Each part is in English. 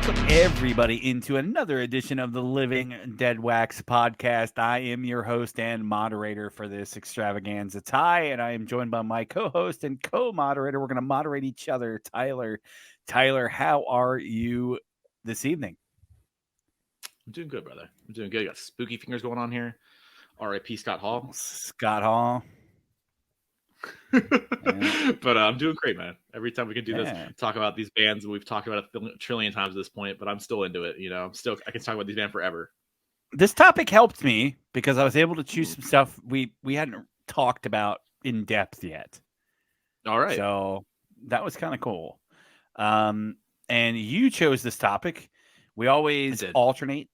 Welcome everybody into another edition of the Living Deadwax podcast. I am your host and moderator for this extravaganza, Ty, and I am joined by my co-host and co-moderator. We're going to moderate each other, Tyler. Tyler, how are you this evening? I'm doing good, brother. I'm doing good. I got spooky fingers going on here. R.I.P. Scott Hall. Scott Hall. But I'm doing great, man. Every time we can do this, talk about these bands, we've talked about it a trillion times at this point, but I'm still into it. You know, I can talk about these bands forever. This topic helped me because I was able to choose some stuff we hadn't talked about in depth yet. All right. So that was kind of cool. And you chose this topic. We always alternate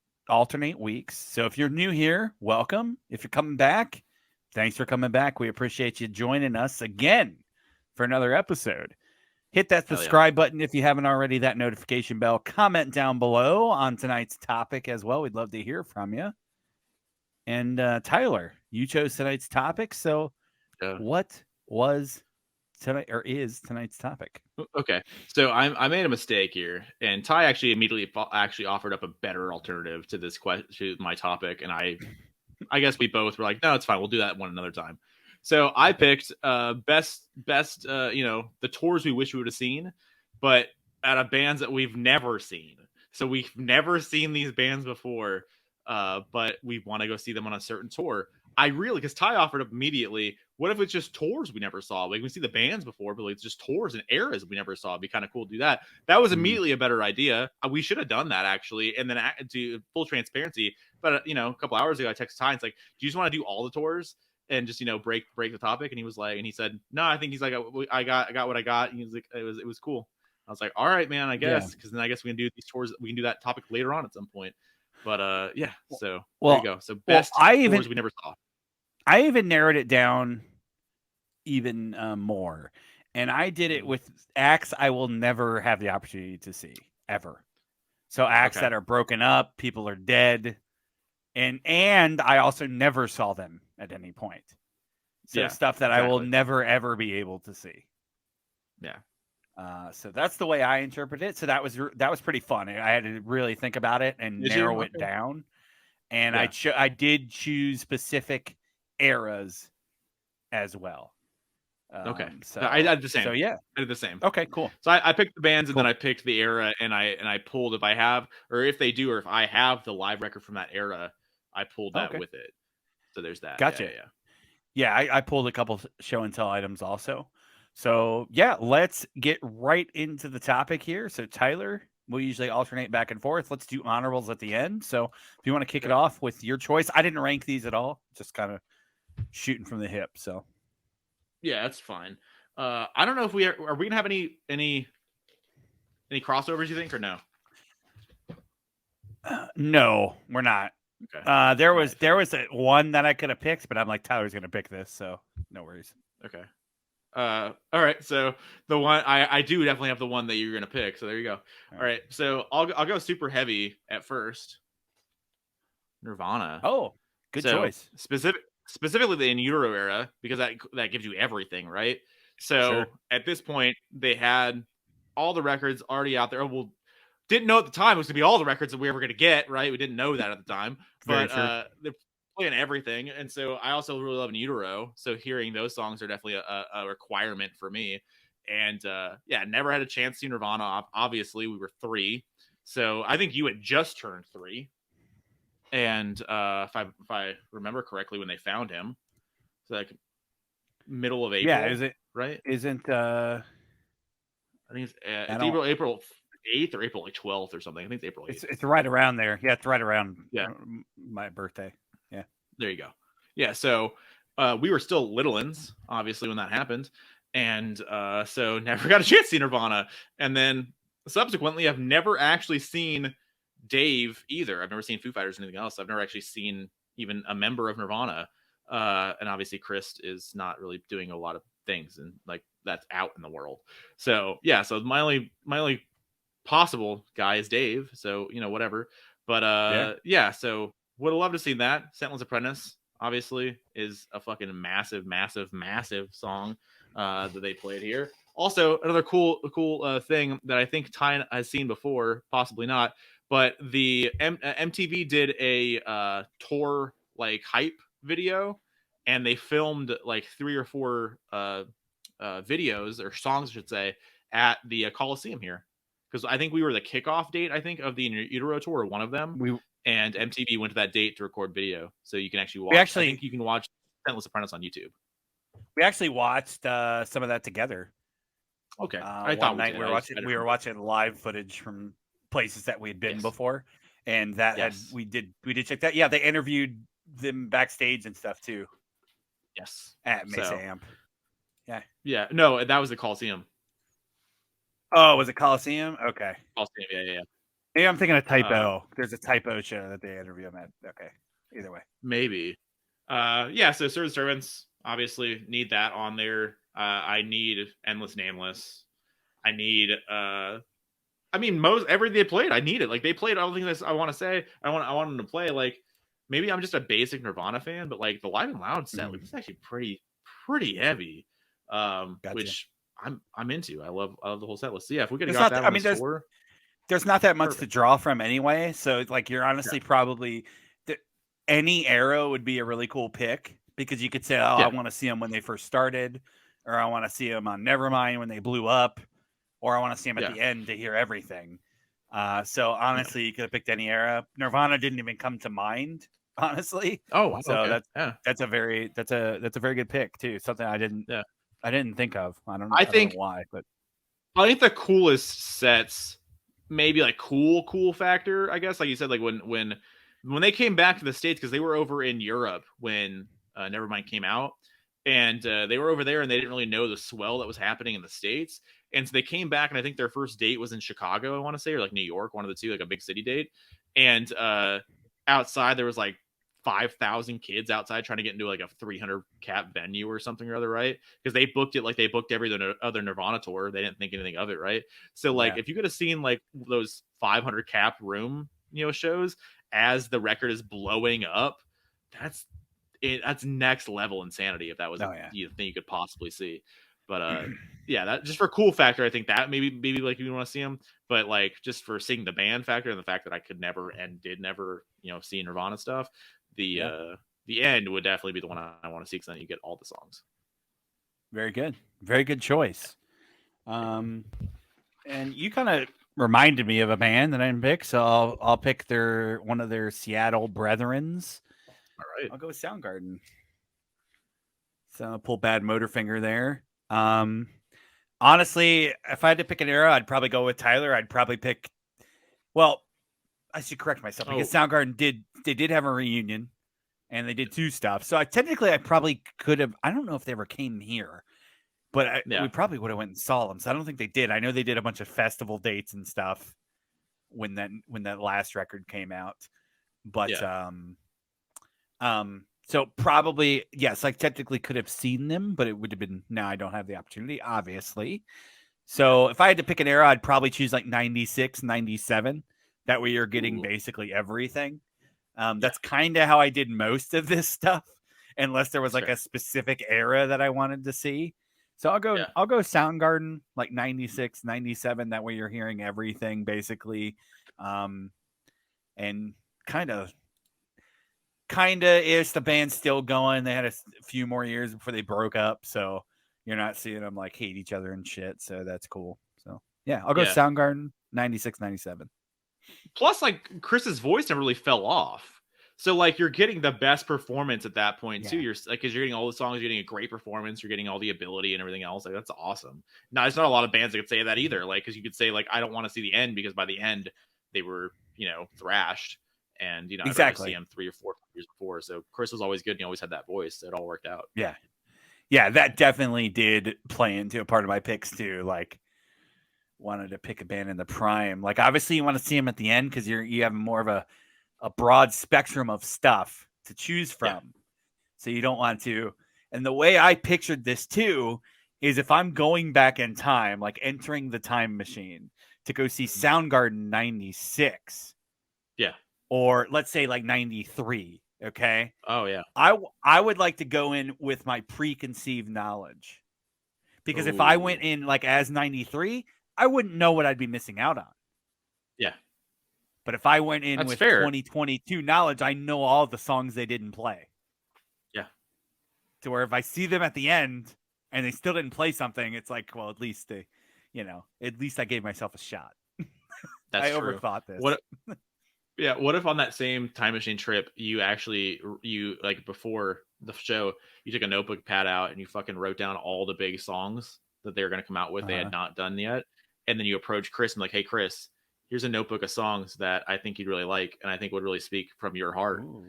weeks. So if you're new here, welcome. If you're coming back, thanks for coming back. We appreciate you joining us again for another episode. Hit that subscribe button if you haven't already, that notification bell. Comment down below on tonight's topic as well. We'd love to hear from you. And Tyler, you chose tonight's topic. So what was tonight, or is tonight's topic? Okay, so I made a mistake here, and Ty actually immediately offered up a better alternative to this question, to my topic, and I guess we both were like, no, it's fine, we'll do that one another time. So I picked best the tours we wish we would have seen, but out of bands that we've never seen. So we've never seen these bands before, but we want to go see them on a certain tour. Because Ty offered up immediately, what if it's just tours we never saw? Like, we see the bands before, but like it's just tours and eras we never saw. It'd be kind of cool to do that. That was immediately a better idea. We should have done that, actually. And then to full transparency, but a couple hours ago, I texted Ty and it's like, do you just want to do all the tours and just break the topic? And he was like, and he said, no, I think he's like, I got what I got. And he was like, it was cool. I was like, all right, man, I guess, because then I guess we can do these tours. We can do that topic later on at some point. But yeah, so there you go. So best tours we never saw. I even narrowed it down even more, and I did it with acts I will never have the opportunity to see ever. So acts that are broken up, people are dead, and I also never saw them at any point. So stuff that I will never ever be able to see. Yeah. So that's the way I interpret it. So that was pretty fun. I had to really think about it and narrow it down. And I did choose specific eras as well. So I did the same. So yeah, I did the same. Okay, cool. So I picked the bands and then I picked the era, and I pulled if I have, or if they do, or if I have the live record from that era, I pulled that with it. So there's that. Gotcha. Yeah, I pulled a couple show and tell items also. So yeah, let's get right into the topic here. So Tyler, we'll usually alternate back and forth. Let's do honorables at the end. So if you want to kick it off with your choice, I didn't rank these at all. Just kind of shooting from the hip. So yeah, that's fine. I don't know if we are we gonna have any crossovers, you think, or no? No, we're not. Okay. There was one that I could have picked, but I'm like, Tyler's gonna pick this, so no worries. Okay. All right. So the one I do definitely have the one that you're gonna pick. So there you go. All right. So I'll go super heavy at first. Nirvana. Oh, good choice. Specifically the In Utero era, because that gives you everything, right? So at this point, they had all the records already out there. Well, didn't know at the time it was going to be all the records that we were going to get, right? We didn't know that at the time, but they're playing everything. And so I also really love In Utero. So hearing those songs are definitely a requirement for me. And never had a chance to see Nirvana. Obviously, we were 3. So I think you had just turned 3. And if I remember correctly, when they found him, so like middle of April. Yeah, is it right? Isn't I think it's April 8th or April 12th or something. I think it's April 8th. It's right around there. Yeah, it's right around my birthday. Yeah, there you go. Yeah, so we were still little-uns, obviously, when that happened, and so never got a chance to see Nirvana. And then subsequently, I've never actually seen Dave either. I've never seen Foo Fighters or anything else. I've never actually seen even a member of Nirvana. And obviously Chris is not really doing a lot of things and like that's out in the world. So yeah, so my only possible guy is Dave. So whatever. But so would have loved to see that. Sentinel's Apprentice obviously is a fucking massive song that they played here. Also, another cool thing that I think Ty has seen before, possibly not, but the MTV did a tour like hype video, and they filmed like 3 or 4 videos or songs, I should say, at the Coliseum here, because I think we were the kickoff date, I think, of the In Utero tour, or one of them, We and MTV went to that date to record video, so you can actually we watch. I actually think you can watch Scentless Apprentice on YouTube. we actually watched some of that together. Okay, I One thought we night did. we were watching live footage from places that we had been before, and that we did check that. Yeah, they interviewed them backstage and stuff too. Yes, At Mesa Amp. Yeah. No, that was the Coliseum. Oh, was it Coliseum? Okay. Coliseum. Yeah. Maybe I'm thinking of Typo. There's a Typo show that they interview them at. Okay. Either way. Maybe. Yeah. So Servant Servants obviously need that on there. I need Endless Nameless. I need. I mean, everything they played, I need it. Like they played all the things I want to say. I want them to play. Like maybe I'm just a basic Nirvana fan, but like the Live and Loud set was actually pretty heavy. Gotcha. Which I'm into. I love the whole set list. So yeah, if we could have got that on the tour, there's not that much to draw from anyway. So like you're honestly probably any era would be a really cool pick, because you could say, I want to see them when they first started, or I want to see them on Nevermind when they blew up, or I want to see them at the end to hear everything. So honestly, you could have picked any era. Nirvana didn't even come to mind, honestly. Oh, so that's a very good pick too. Something I didn't think of. I don't know why, but I think the coolest sets, maybe like cool factor, I guess, like you said, like when they came back to the States, because they were over in Europe when Nevermind came out, and they were over there and they didn't really know the swell that was happening in the States. And so they came back, and I think their first date was in Chicago, I want to say, or like New York, one of the two, like a big city date. And outside there was like 5,000 kids outside trying to get into like a 300 cap venue or something or other, right? Because they booked it like they booked every other Nirvana tour. They didn't think anything of it, right? So like if you could have seen like those 500 cap room, shows as the record is blowing up, that's next level insanity if that was thing you could possibly see. But yeah, that just for cool factor, I think that maybe like you want to see them, but like just for seeing the band factor and the fact that I could never and did never see Nirvana stuff, the end would definitely be the one I want to see, because then you get all the songs. Very good choice. And you kind of reminded me of a band that I didn't pick, so I'll pick one of their Seattle brethrens. All right, I'll go with Soundgarden. So I'll pull Bad Motorfinger there. Honestly, if I had to pick an era, I'd probably go with Tyler. I'd probably pick. Well, I should correct myself, because Soundgarden did have a reunion, and they did 2 stuff. So I probably could have. I don't know if they ever came here, but we probably would have went and saw them. So I don't think they did. I know they did a bunch of festival dates and stuff when that last record came out. But so probably, yes, I technically could have seen them, but it would have been, now I don't have the opportunity, obviously. So if I had to pick an era, I'd probably choose like 96, 97. That way you're getting basically everything. That's kind of how I did most of this stuff, unless there was like a specific era that I wanted to see. So I'll go Soundgarden, like 96, 97. That way you're hearing everything basically. And kind of is the band's still going. They had a few more years before they broke up, so you're not seeing them like hate each other and shit. So that's cool. So yeah, I'll go Soundgarden 96, 97. Plus, like Chris's voice never really fell off. So like you're getting the best performance at that point too. You're like, because you're getting all the songs, you're getting a great performance, you're getting all the ability and everything else. Like that's awesome. Now, there's not a lot of bands that could say that either. Like, because you could say like, I don't want to see the end, because by the end they were thrashed. And I'd rather see him 3 or 4 years before. So Chris was always good, and he always had that voice. So it all worked out. Yeah, that definitely did play into a part of my picks too. Like, wanted to pick a band in the prime. Like, obviously, you want to see them at the end, because you have more of a broad spectrum of stuff to choose from. So you don't want to. And the way I pictured this too is, if I'm going back in time, like entering the time machine to go see Soundgarden 96. Yeah. Or let's say like 93. Okay. Oh yeah. I would like to go in with my preconceived knowledge, Because if I went in like as 93, I wouldn't know what I'd be missing out on. Yeah. But if I went in That's with fair. 2022 knowledge, I know all the songs they didn't play. Yeah. To where if I see them at the end and they still didn't play something, it's like, well, at least they, at least I gave myself a shot. That's I true. overthought this. What if on that same time machine trip you like before the show you took a notebook pad out and you fucking wrote down all the big songs that they were going to come out with they had not done yet, and then you approach Chris and like, hey Chris, here's a notebook of songs that I think you'd really like and I think would really speak from your heart. Ooh.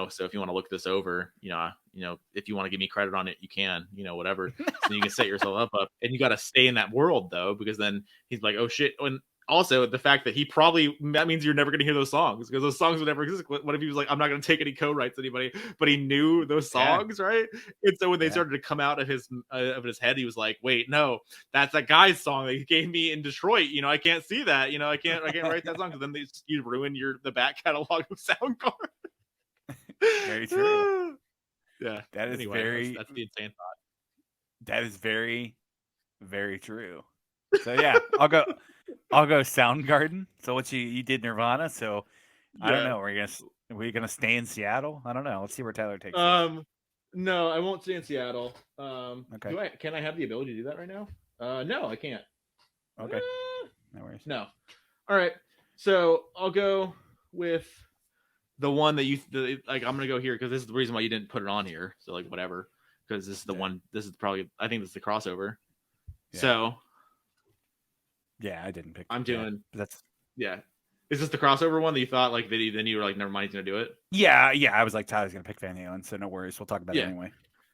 So if you want to look this over, if you want to give me credit on it, you can, whatever. So you can set yourself up and you got to stay in that world though, because then he's like, oh shit. And also the fact that that means you're never going to hear those songs because those songs would never exist. What if he was like, I'm not going to take any co-writes to anybody, but he knew those songs, right? And so when they started to come out of his head, he was like, wait, no, that's that guy's song that he gave me in Detroit. I can't see that. I can't write that song because then you ruin the back catalog of Soundgarden. Very true. Yeah. That is that's the insane thought. That is very, very true. So yeah, I'll go Soundgarden. So what you did Nirvana. So I don't know. Are we gonna stay in Seattle? I don't know. Let's see where Tyler takes us. No, I won't stay in Seattle. Okay. Can I have the ability to do that right now? No, I can't. Okay. No worries. No. All right. So I'll go with the one that I'm gonna go here because this is the reason why you didn't put it on here. So like whatever, because this is the one. This is probably I think this is the crossover. Yeah. So yeah, I didn't pick. I'm doing that's yeah. Is this the crossover one that you thought like then you were like never mind, he's gonna do it? Yeah. I was like Tyler's gonna pick Van Halen, so no worries. We'll talk about it anyway.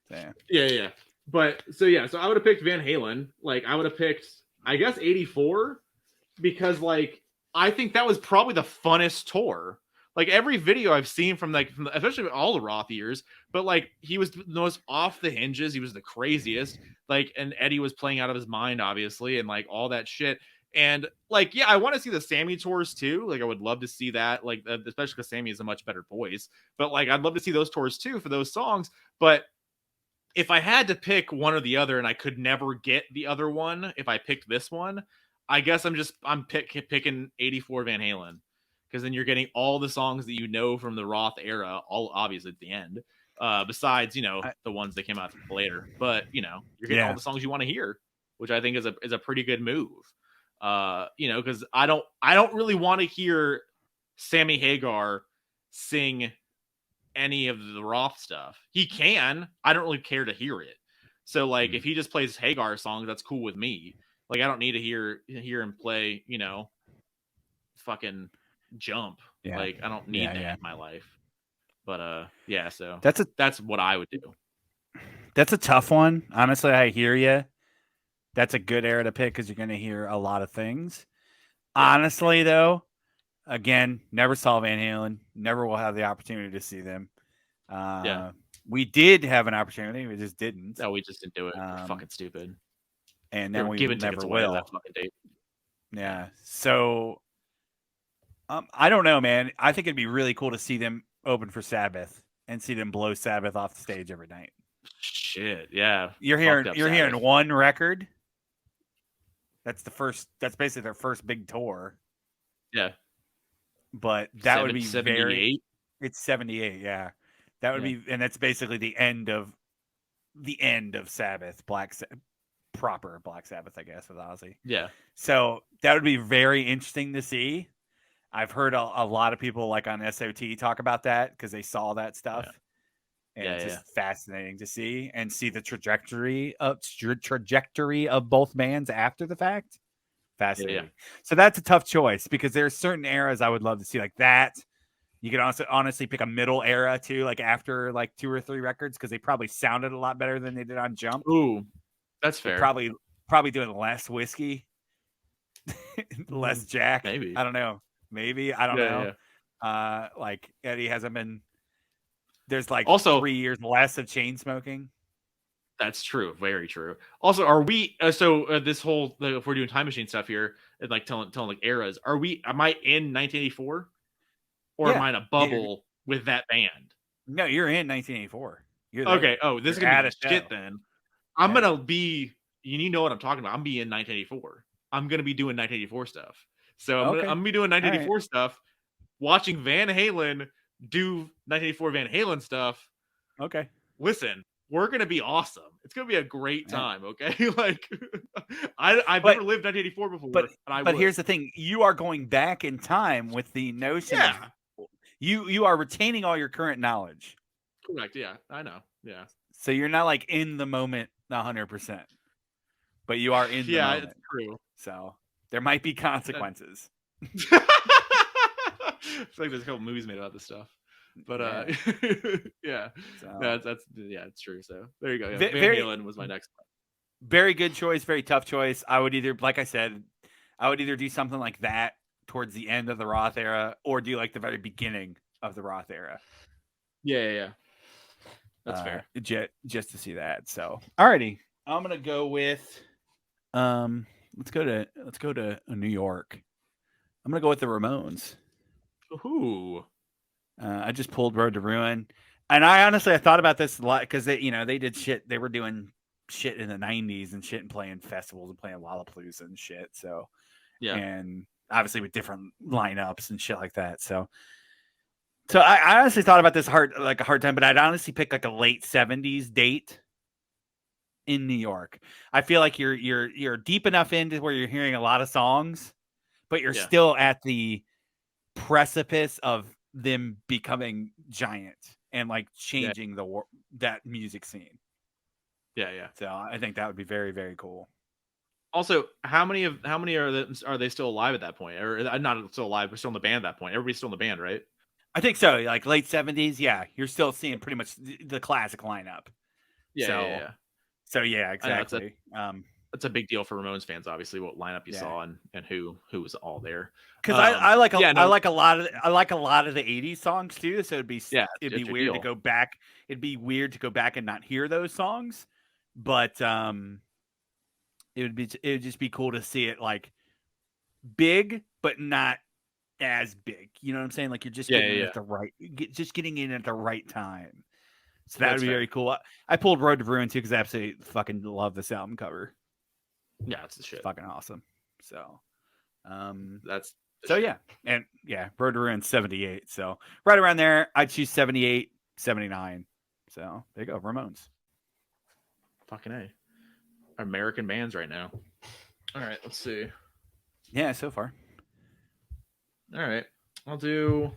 So, yeah. But so I would have picked Van Halen. Like I would have picked I guess 84 because like I think that was probably the funnest tour. Like every video I've seen from especially all the Roth years, but like he was the most off the hinges. He was the craziest. Like, and Eddie was playing out of his mind, obviously, and like all that shit. And like, yeah, I want to see the Sammy tours too. Like, I would love to see that. Like, especially because Sammy is a much better voice. But like, I'd love to see those tours too for those songs. But if I had to pick one or the other, and I could never get the other one, if I picked this one, I guess I'm picking 84 Van Halen. Because then you're getting all the songs that you know from the Roth era, all obviously at the end. Besides, the ones that came out later. But you're getting all the songs you want to hear, which I think is a pretty good move. Because I don't really want to hear Sammy Hagar sing any of the Roth stuff. He can. I don't really care to hear it. So like, if he just plays Hagar songs, that's cool with me. Like, I don't need to hear him play, fucking Jump. Like, I don't need that in my life. But so that's what I would do. That's a tough one. Honestly, I hear you. That's a good era to pick because you're going to hear a lot of things. Honestly, though, again, never saw Van Halen. Never will have the opportunity to see them. We did have an opportunity. We just didn't. No, we just didn't do it. We're fucking stupid. And then we never will. That fucking date. Yeah. So I don't know, man. I think it'd be really cool to see them open for Sabbath and see them blow Sabbath off the stage every night. Shit, yeah. You're hearing one record. That's basically their first big tour. Yeah. But that would be 78. It's 78, yeah. That would be, and that's basically the end of Sabbath, proper Black Sabbath, I guess, with Ozzy. Yeah. So that would be very interesting to see. I've heard a lot of people like on SOT talk about that because they saw that stuff. And it's just fascinating to see and see the trajectory of both bands after the fact. Fascinating. So that's a tough choice because there's certain eras I would love to see like that. You could also honestly pick a middle era too, like after like 2 or 3 records because they probably sounded a lot better than they did on Jump. Ooh, that's fair. They're probably doing less whiskey, less Jack. Maybe. I don't know. Maybe I don't know. Yeah. Like Eddie hasn't been. There's like also 3 years less of chain smoking. That's true. Very true. Also, are we this whole if we're doing time machine stuff here and like telling like eras, am I in 1984 or am I in a bubble with that band? No, you're in 1984. Okay. Oh, this is gonna be shit then. I'm gonna be you know what I'm talking about. I'm being 1984. I'm gonna be doing 1984 stuff. So I'm Okay. gonna be doing 1984 right. stuff, watching Van Halen do 1984 Van Halen stuff. Okay. Listen, we're gonna be awesome. It's gonna be a great Yeah. time. Okay, like I've But never lived 1984 before, but and I but would. here's the thing: you are going back in time with the notion of Yeah, you are retaining all your current knowledge. correct. Yeah, I know. Yeah, So you're not like in the moment 100%, but you are in the yeah, it's moment. true. So there might be consequences. It's like there's a couple movies made about this stuff. But Yeah. yeah, So that's yeah, it's true. So there you go. Yeah, Van very Halen was my next one. very good choice, very tough choice. I would either, like I said, I would either do something like that towards the end of the Roth era, or do like the very beginning of the Roth era. Yeah. That's fair. Just to see that. So, alrighty, I'm gonna go with let's go to New York. I'm gonna go with the Ramones. Ooh. I just pulled Road to Ruin, and I thought about this a lot because they did shit. They were doing shit in the '90s and shit, and playing festivals and playing Lollapalooza and shit. So, Yeah. and obviously with different lineups and shit like that. So I honestly thought about this a hard time, but I'd honestly pick like a late '70s date in New York. I feel like you're deep enough into where you're hearing a lot of songs, but you're still at the precipice of them becoming giant and like changing that music scene. Yeah. So I think that would be very, very cool. Also, how many are they still alive at that point, or not still alive, but still in the band at that point? Everybody's still in the band, right? I think so. Like late '70s, yeah, you're still seeing pretty much the classic lineup. Yeah. So yeah, I know exactly. that's a big deal for Ramones fans, obviously, what lineup you saw and who was all there. Because I like no, a lot of the '80s songs too. So it'd be weird to go back. It'd be weird to go back and not hear those songs, but it would just be cool to see it like big, but not as big. You know what I'm saying? Like you're just getting in at the right, just getting in at the right time. So that would be very cool. I pulled Road to Ruin too because I absolutely fucking love this album cover. Yeah, it's the shit. It's fucking awesome. So, that's yeah, and yeah, Road to Ruin 78. So right around there, I'd choose 78, 79. So there you go, Ramones. Fucking A. American bands right now. All right, let's see. Yeah, so far. All right, I'll do.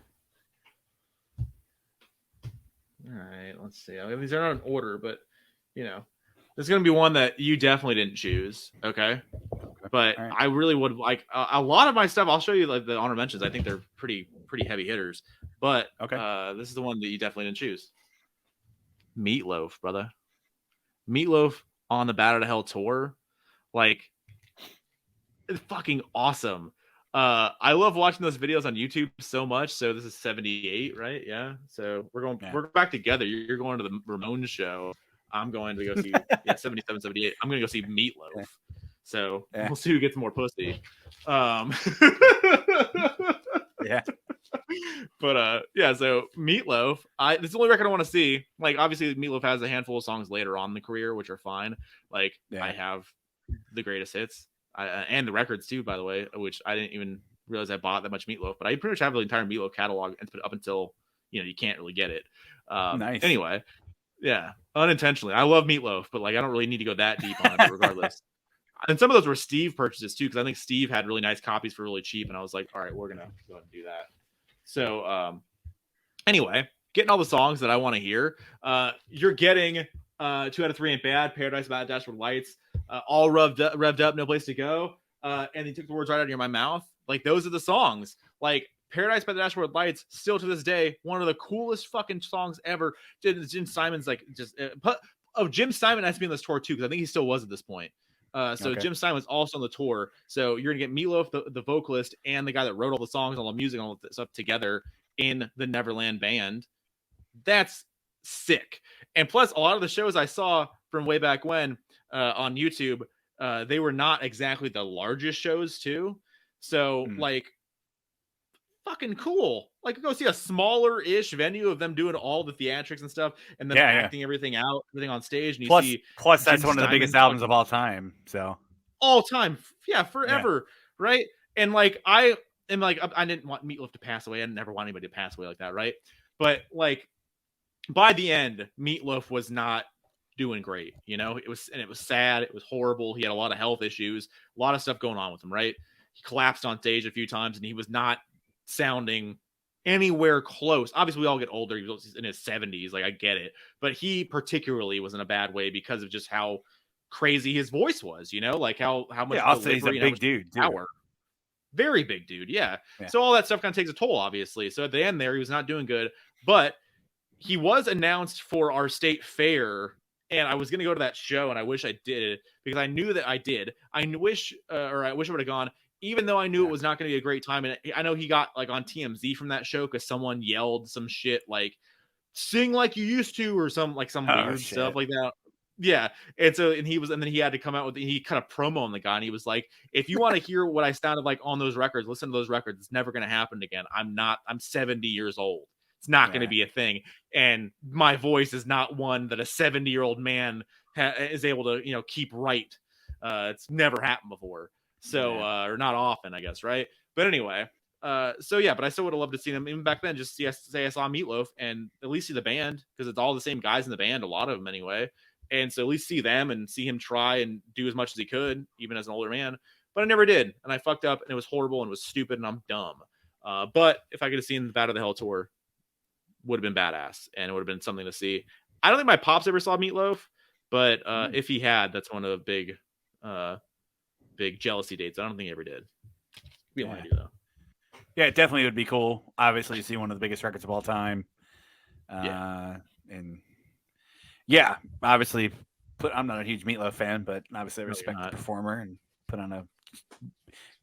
All right, let's see. I mean, these are not in order, but there's going to be one that you definitely didn't choose. Okay. But right. I really would like a lot of my stuff. I'll show you like the honor mentions. I think they're pretty heavy hitters. But this is the one that you definitely didn't choose. Meatloaf, brother. Meatloaf on the Bat Out of Hell tour, like, it's fucking awesome. I love watching those videos on YouTube so much. So this is 78, right? Yeah. So we're back together. You're going to the Ramones show. I'm going to go see 77, 78. I'm going to go see Meatloaf. Yeah. So we'll see who gets more pussy. Yeah. But so Meatloaf, this is the only record I want to see. Like, obviously Meatloaf has a handful of songs later on in the career, which are fine. Like, I have the greatest hits. And the records too, by the way, which I didn't even realize I bought that much Meatloaf, but I pretty much have the entire Meatloaf catalog up until you can't really get it. Nice. Anyway, yeah, unintentionally. I love Meatloaf, but like I don't really need to go that deep on it, but regardless. And some of those were Steve purchases too, because I think Steve had really nice copies for really cheap, and I was like, all right, we're gonna go and do that. So anyway, getting all the songs that I want to hear. You're getting 2 out of 3 ain't bad, Paradise by Dashboard Lights, all revved up, No Place to Go, and he took the words right out of my mouth. Like, those are the songs. Like, Paradise by the Dashboard Lights, still to this day, one of the coolest fucking songs ever. Jim Simon's like just Jim Simon has to be on this tour too, because I think he still was at this point. Jim Simon was also on the tour. So you're gonna get Meatloaf, the vocalist, and the guy that wrote all the songs, all the music, all the stuff together in the Neverland Band. That's sick. And plus, a lot of the shows I saw from way back when on YouTube, they were not exactly the largest shows too. So like, fucking cool. Like, go see a smaller-ish venue of them doing all the theatrics and stuff, and them acting everything out, everything on stage, and you see plus Jim that's one of the Steinman biggest albums of all time. So all time, forever, right? And like I am like I didn't want Meatloaf to pass away. I never want anybody to pass away like that, right? But like by the end, Meatloaf was not doing great. It was sad. It was horrible. He had a lot of health issues, a lot of stuff going on with him, right? He collapsed on stage a few times, and he was not sounding anywhere close. Obviously, we all get older. He was in his 70s. Like, I get it. But he particularly was in a bad way because of just how crazy his voice was, like how much also delivery he's a and big dude, power. Very big dude, yeah. So all that stuff kind of takes a toll, obviously. So at the end there, he was not doing good. But he was announced for our state fair, and I was going to go to that show, and I wish I did, because I knew that I did. I wish I would have gone, even though I knew it was not going to be a great time. And I know he got like on TMZ from that show because someone yelled some shit like "sing like you used to" or some weird stuff like that. Yeah, and then he had to come out with, he kind of promo on the guy, and he was like, "If you want to hear what I sounded like on those records, listen to those records. It's never going to happen again. I'm 70 years old. It's not going to be a thing. And my voice is not one that a 70-year-old man is able to, keep right. It's never happened before. So, or not often, I guess, right? But anyway, so yeah, but I still would have loved to see them even back then. Just say I saw Meatloaf and at least see the band, because it's all the same guys in the band, a lot of them anyway. And so at least see them and see him try and do as much as he could, even as an older man. But I never did, and I fucked up, and it was horrible, and it was stupid, and I'm dumb. But if I could have seen the Bat of the Hell tour, would have been badass, and it would have been something to see. I don't think my pops ever saw Meatloaf, but if he had, that's one of the big jealousy dates. I don't think he ever did. We want to do though. Yeah, it definitely would be cool. Obviously, to see one of the biggest records of all time. And yeah, obviously, I'm not a huge Meatloaf fan, but obviously I respect the performer and put on a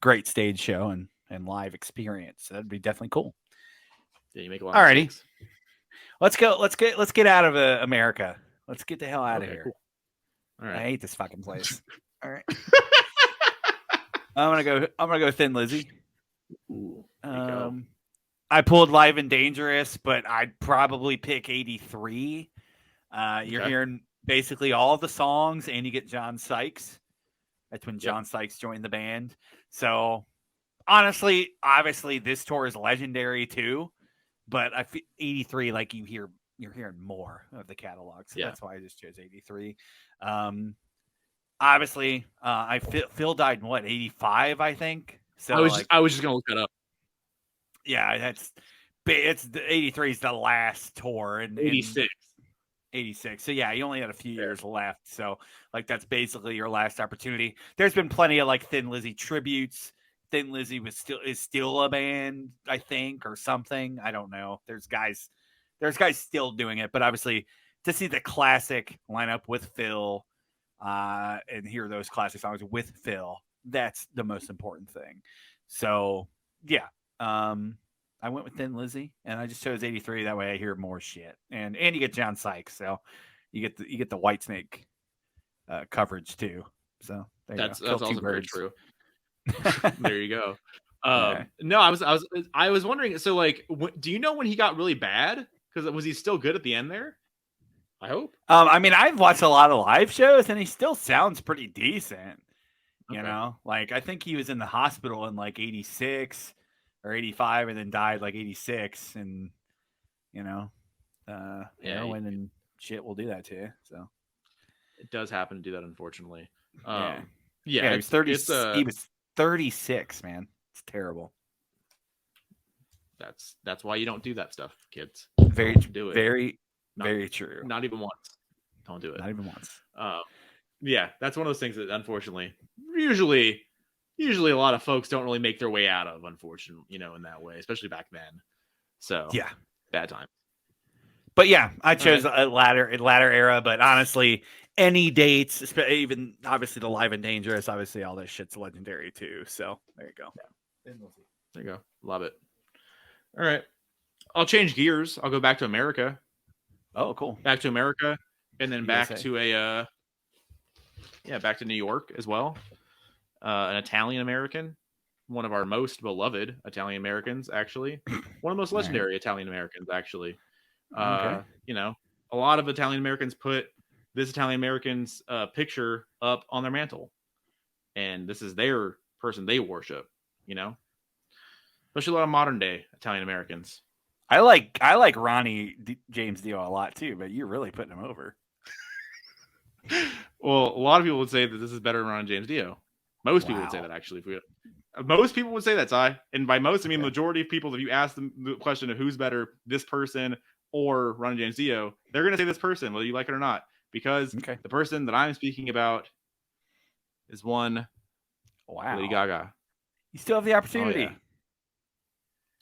great stage show and live experience. So that'd be definitely cool. Yeah, you make a lot of mistakes. Let's go. Let's get out of America. Let's get the hell out of here. Cool. All right. I hate this fucking place. All right. I'm gonna go Thin Lizzy. Ooh, I pulled Live and Dangerous, but I'd probably pick 83. You're hearing basically all the songs, and you get John Sykes. That's when John Sykes joined the band. So honestly, obviously this tour is legendary too, but I feel 83, like you're hearing more of the catalog. So that's why I just chose 83. Obviously, Phil died in 85, I think. So I was just gonna look that up. Yeah, it's the 83 is the last tour, and 86. 86. So yeah, you only had a few years left. So like that's basically your last opportunity. There's been plenty of like Thin Lizzy tributes. Thin Lizzy is still a band, I think, or something. I don't know. There's guys still doing it, but obviously to see the classic lineup with Phil and hear those classic songs with Phil, that's the most important thing. So yeah, I went with Thin Lizzy, and I just chose 83. That way, I hear more shit, and you get John Sykes, so you get the Whitesnake coverage too. So that's also very true. There you go. No, I was wondering. So, like, do you know when he got really bad? Because was he still good at the end there? I hope. I mean, I've watched a lot of live shows, and he still sounds pretty decent. You know, like I think he was in the hospital in like 86 or 85 and then died like 86, and heroin and shit will do that to you. So it does happen to do that, unfortunately. He was 30. He was 36, man. It's terrible. That's why you don't do that stuff, kids. Very true. Not even once. Don't do it. Not even once. Yeah, that's one of those things that unfortunately, usually a lot of folks don't really make their way out of, unfortunately, in that way, especially back then. So yeah, bad time. But yeah, I chose a latter era. But honestly, any dates, even obviously the Live and Dangerous, obviously all this shit's legendary too. So there you go. There you go. Love it. All right, I'll change gears. I'll go back to America. Oh, cool. Back to America, and then back to back to New York as well. An Italian American, one of our most beloved Italian Americans, actually. One of the most legendary Italian Americans, actually. Okay. You know, a lot of Italian Americans put this Italian American's picture up on their mantle. And this is their person they worship, you know? Especially a lot of modern day Italian Americans. I like Ronnie James Dio a lot too, but you're really putting him over. Well, a lot of people would say that this is better than Ronnie James Dio. Most people would say that, actually. Most people would say that, Ty. And by most, I mean majority of people, if you ask them the question of who's better, this person or Ronnie James Dio, they're going to say this person, whether you like it or not. Because the person that I'm speaking about is one Lady Gaga. You still have the opportunity. Oh, yeah.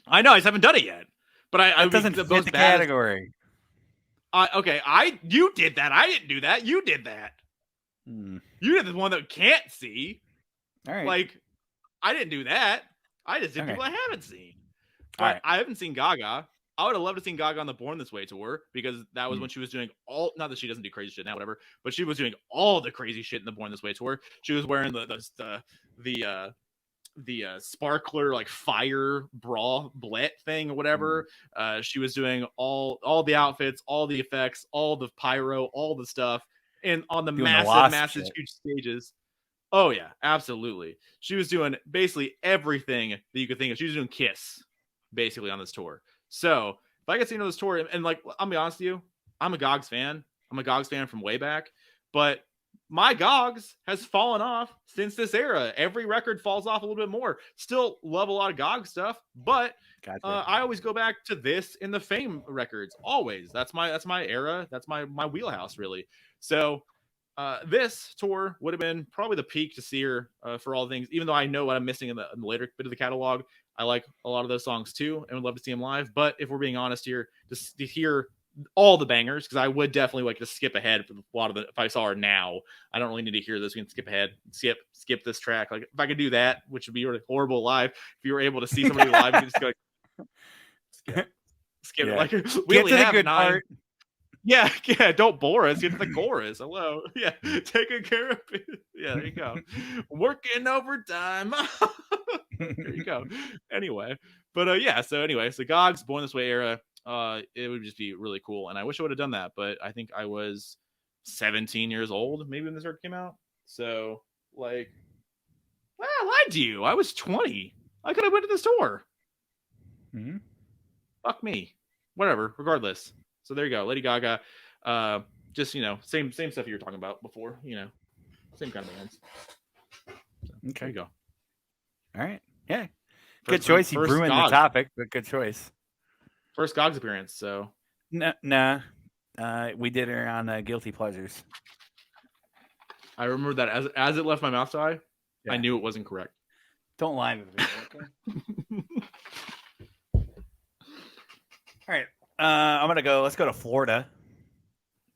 I know, I just haven't done it yet. But I doesn't fit the category. Okay, you did that. I didn't do that. You did that. You did the one that can't see. All right. Like, I didn't do that. I just did people I haven't seen. But I haven't seen Gaga. I would have loved to seen Gaga on the Born This Way tour, because that was when she was doing not that she doesn't do crazy shit now, whatever, but she was doing all the crazy shit in the Born This Way tour. She was wearing the sparkler like fire bra blet thing or whatever. She was doing all the outfits, all the effects, all the pyro, all the stuff, and on the massive huge stages. Oh yeah, absolutely. She was doing basically everything that you could think of. She was doing Kiss basically on this tour. So if I get to see this tour, and like, I'll be honest with you, I'm a Gogs fan. I'm a Gogs fan from way back, but my Gogs has fallen off since this era. Every record falls off a little bit more. Still love a lot of Gogs stuff, but I always go back to this in the Fame records. Always. That's my era. That's my wheelhouse, really. So this tour would have been probably the peak to see her for all things, even though I know what I'm missing in the later bit of the catalog. I like a lot of those songs too, and would love to see them live. But if we're being honest here, just to hear all the bangers, because I would definitely like to skip ahead for a lot of the. If I saw her now, I don't really need to hear this. We can skip ahead, skip this track. Like if I could do that, which would be really horrible live. If you were able to see somebody live, you could just go skip. Yeah. Like we only have good 9. Part. Yeah, don't bore us. Get to the chorus. Hello. Yeah, taking care of it. Yeah, there you go. Working overtime. There you go. Anyway, but yeah. So Gogs, Born This Way era. It would just be really cool, and I wish I would have done that. But I think I was 17 years old, maybe when this record came out. So like, well, I lied to you. I was 20. I could have went to the store. Fuck me. Whatever. Regardless. So there you go, Lady Gaga. Just same stuff you were talking about before. Same kind of bands. So, okay, there you go. All right, yeah, good choice. You ruined the topic, but good choice. First Gogs appearance. So nah. We did her on Guilty Pleasures. I remember that as it left my mouth, Ty. Yeah. I knew it wasn't correct. Don't lie to me. Okay. All right. I'm gonna go. Let's go to Florida.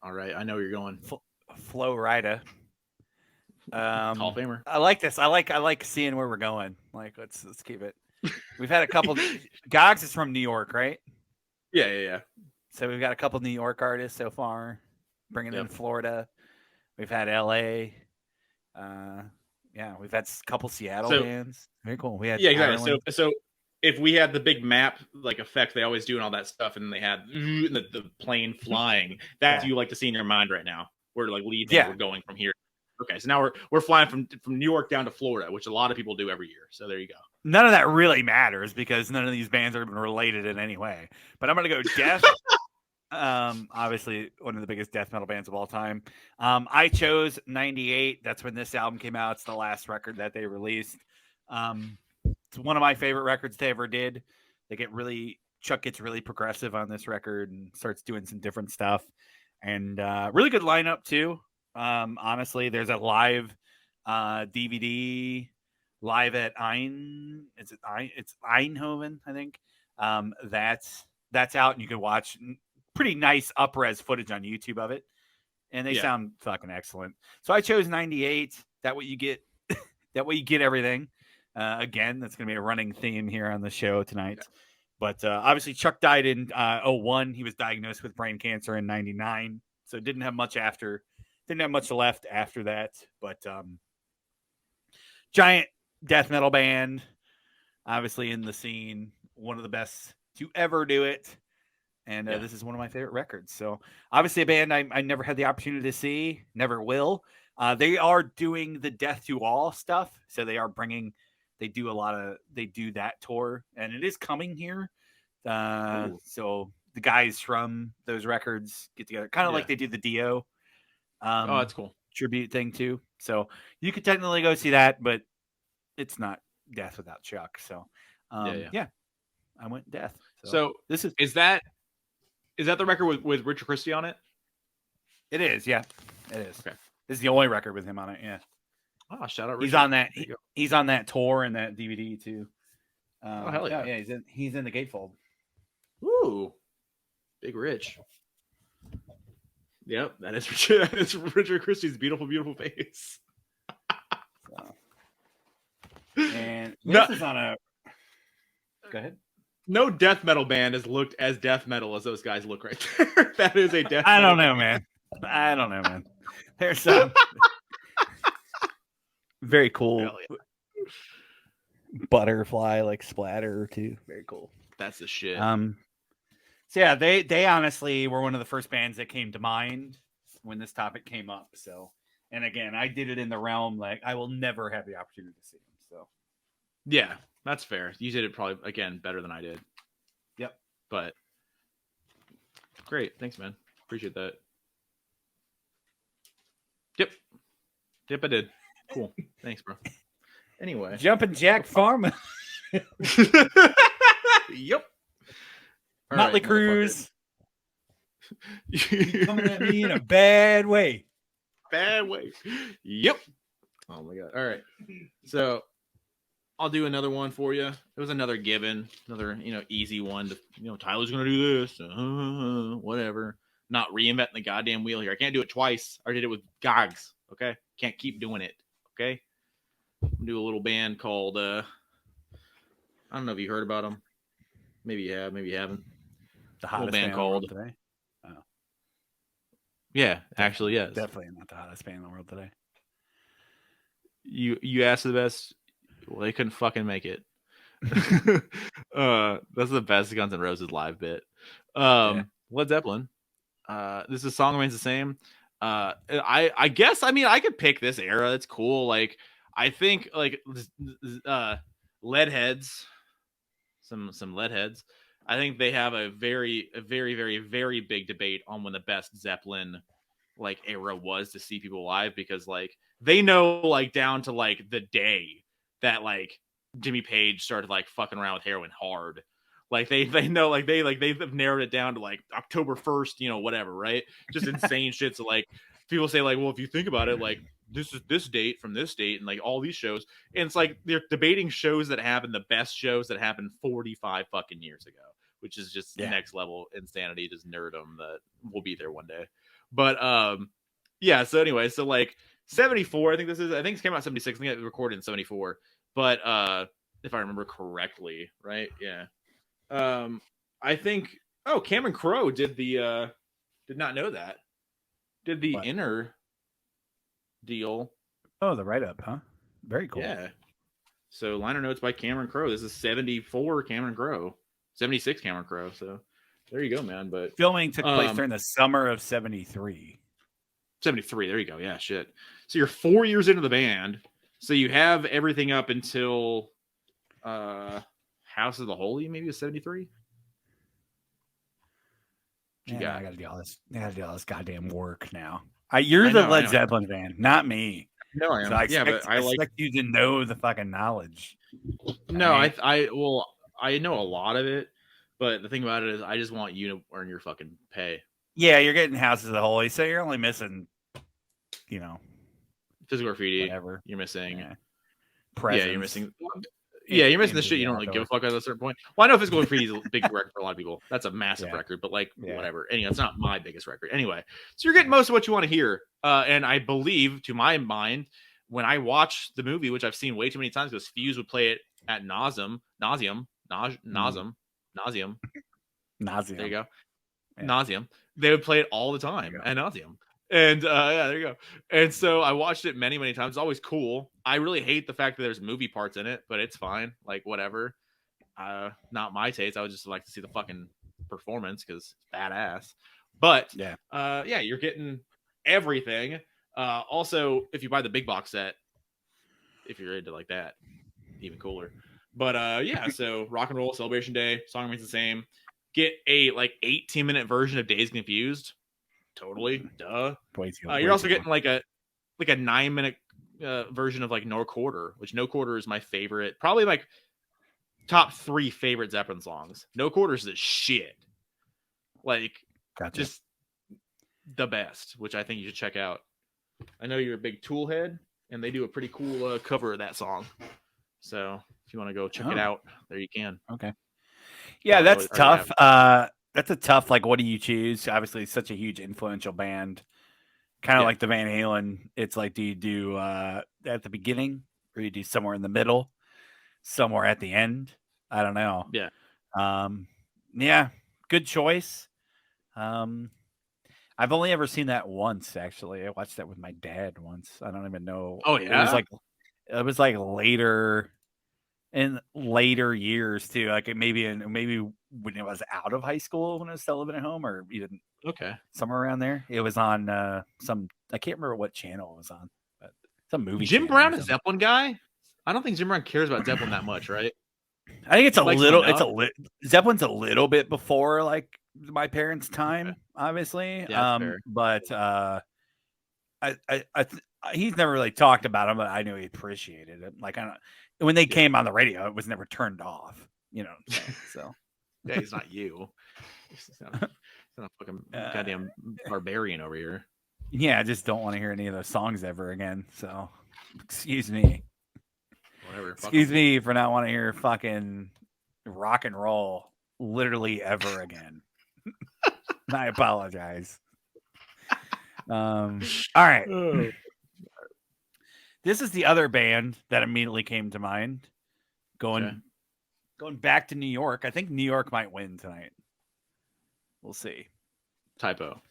All right, I know where you're going. Flo Rida. Hall of Famer. I like this. I like seeing where we're going. Like, let's keep it. We've had a couple. Gogs is from New York, right? Yeah. So we've got a couple New York artists so far, bringing in Florida. We've had LA. We've had a couple Seattle bands. Very cool. We had exactly. So if we had the big map like effect they always do and all that stuff, and then they had the plane flying, that's you like to see in your mind right now. We're like leaving, we're going from here. Okay, so now we're flying from New York down to Florida, which a lot of people do every year. So there you go. None of that really matters because none of these bands are even related in any way. But I'm gonna go death. Obviously one of the biggest death metal bands of all time. I chose 98. That's when this album came out. It's the last record that they released. It's one of my favorite records they ever did. Chuck gets really progressive on this record and starts doing some different stuff, and really good lineup too. Honestly, there's a live DVD live at it's Eindhoven, I think. That's out, and you can watch pretty nice up-res footage on YouTube of it, and they sound fucking excellent. So I chose 98. That way you get everything. Again, that's going to be a running theme here on the show tonight. Yeah. But obviously, Chuck died in 2001. He was diagnosed with brain cancer in 99, so didn't have much left after that. But giant death metal band. obviously in the scene, one of the best to ever do it. And this is one of my favorite records. So obviously a band I never had the opportunity to see, never will. They are doing the Death to All stuff. So they do that tour, and it is coming here. So the guys from those records get together, kind of like they did the Dio that's cool. tribute thing too. So you could technically go see that, but it's not Death without Chuck. So yeah, I went Death. So this is that the record with Richard Christie on it? It is, yeah, it is. Okay, this is the only record with him on it. Yeah. Oh, shout out! Richard. He's on that. He's on that tour and that DVD too. Oh hell yeah! Yeah, he's in the Gatefold. Ooh, Big Rich. Yep, that is Richard. That is Richard Christie's beautiful, beautiful face. And this is on a. Go ahead. No death metal band has looked as death metal as those guys look right there. That is a death. I don't know, man. There's some very cool butterfly like splatter too. Very cool. That's the shit. So yeah, they honestly were one of the first bands that came to mind when this topic came up. So, and again, I did it in the realm like I will never have the opportunity to see them. So, yeah. That's fair. You did it probably, again, better than I did. Yep. But great. Thanks, man. Appreciate that. Yep, I did. Cool. Thanks, bro. Anyway. Jumpin' Jack Pharma. Yep. Motley Crue. Coming at me in a bad way. Bad way. Yep. Oh, my God. All right. So I'll do another one for you. It was another given, another easy one. Tyler's gonna do this, whatever. Not reinventing the goddamn wheel here. I can't do it twice. I did it with Gogs. Okay, can't keep doing it. Okay, I'm gonna do a little band called I don't know if you heard about them. Maybe you have, maybe you haven't. The hottest band called today. Oh, yeah, actually, yes. Definitely not the hottest band in the world today. You asked the best. Well, they couldn't fucking make it. That's the best Guns N' Roses live bit. Led Zeppelin. This is Song Remains the Same. I guess I could pick this era. It's cool. Like I think like Leadheads, some Leadheads. I think they have a very, very, very, very big debate on when the best Zeppelin like era was to see people live, because like they know like down to like the day that like Jimmy Page started like fucking around with heroin hard. Like they know like they've narrowed it down to like October 1st, whatever, right? Just insane shit. So like people say like, well, if you think about it, like this is this date from this date and like all these shows, and it's like they're debating shows that happened, the best shows that happened 45 fucking years ago, which is just next level insanity, just nerdom that will be there one day. But yeah, so anyway, so like 74, I think it came out 76. I think it was recorded in 74. But if I remember correctly, right? Yeah. I think Cameron Crowe did the did not know that. Did the Inner deal. Oh, the write-up, huh? Very cool. Yeah. So liner notes by Cameron Crowe. This is 74 Cameron Crowe. 76 Cameron Crowe. So there you go, man. But filming took place during the summer of 73. 73. There you go. Yeah, shit. So you're 4 years into the band. So you have everything up until House of the Holy, maybe was 73. Yeah, I gotta do all this. I gotta do all this goddamn work now. You're the Led Zeppelin fan, not me. No, I am. So I expect you to know the fucking knowledge. No, I know a lot of it, but the thing about it is, I just want you to earn your fucking pay. Yeah, you're getting House of the Holy, so you're only missing, Physical Graffiti. Whatever. You're missing. Presence. Yeah, you're missing. Yeah, you're missing the shit you don't really give a fuck at a certain point. Well, I know Physical Graffiti is a big record for a lot of people. That's a massive record, but whatever. Anyway, it's not my biggest record. Anyway, so you're getting most of what you want to hear. And I believe, to my mind, when I watch the movie, which I've seen way too many times, because Fuse would play it at nauseum. There you go. Yeah. Nauseum. They would play it all the time at nauseum. And there you go. And so I watched it many, many times. It's always cool. I really hate the fact that there's movie parts in it, but it's fine. Like, whatever. not my taste. I would just like to see the fucking performance because it's badass. But yeah, you're getting everything. Also, if you buy the big box set, if you're into like that, even cooler. But yeah, so Rock and Roll Celebration Day, song remains the same. Get a like 18-minute version of Dazed and Confused. Totally, duh. You're also getting like a 9-minute version of like No Quarter, which No Quarter is my favorite, probably like top 3 favorite Zeppelin songs. No Quarter is the shit. Like, just the best, which I think you should check out. I know you're a big Tool head, and they do a pretty cool cover of that song. So if you want to go check it out, there you can. Okay. Yeah, that's tough. That's a tough, like, what do you choose? Obviously, it's such a huge influential band. Kind of like the Van Halen. It's like, do you do at the beginning, or you do somewhere in the middle, somewhere at the end? I don't know. Yeah. Yeah, good choice. I've only ever seen that once, actually. I watched that with my dad once. I don't even know. Oh, yeah? It was like later in later years too. Like maybe when it was out of high school when I was still living at home, or even somewhere around there. It was on some, I can't remember what channel it was on, but some movie. Jim Brown, a Zeppelin guy? I don't think Jim Brown cares about Zeppelin that much, right? I think it's Zeppelin's a little bit before like my parents' time, obviously. But he's never really talked about him, but I knew he appreciated it. Like, when they came on the radio, it was never turned off, you know. So yeah, he's not you. He's not a fucking goddamn barbarian over here. Yeah, I just don't want to hear any of those songs ever again. So, excuse me. Whatever. Excuse me for not wanting to hear fucking rock and roll literally ever again. I apologize. All right. This is the other band that immediately came to mind. Going back to New York. I think New York might win tonight. We'll see. Typo.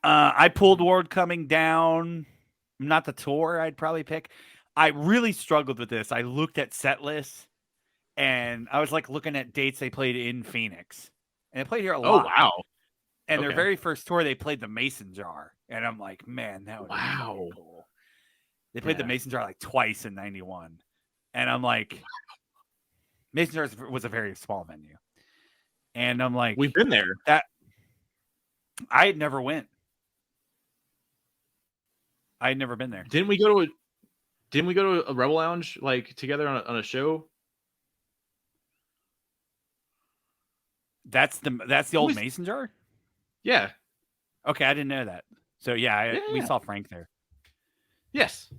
I pulled World Coming Down. Not the tour I'd probably pick. I really struggled with this. I looked at set lists, and I was like looking at dates they played in Phoenix. And they played here a lot. Oh, wow. And their very first tour, they played the Mason Jar. And I'm like, man, that would be really cool. They played the Mason Jar like twice in 91. And I'm like, Mason Jar was a very small venue. And I'm like, we've been there. I had never went. I had never been there. Didn't we go to a Rebel Lounge like together on a show? That's the old Mason Jar? Yeah. Okay, I didn't know that. So we saw Frank there. Yes.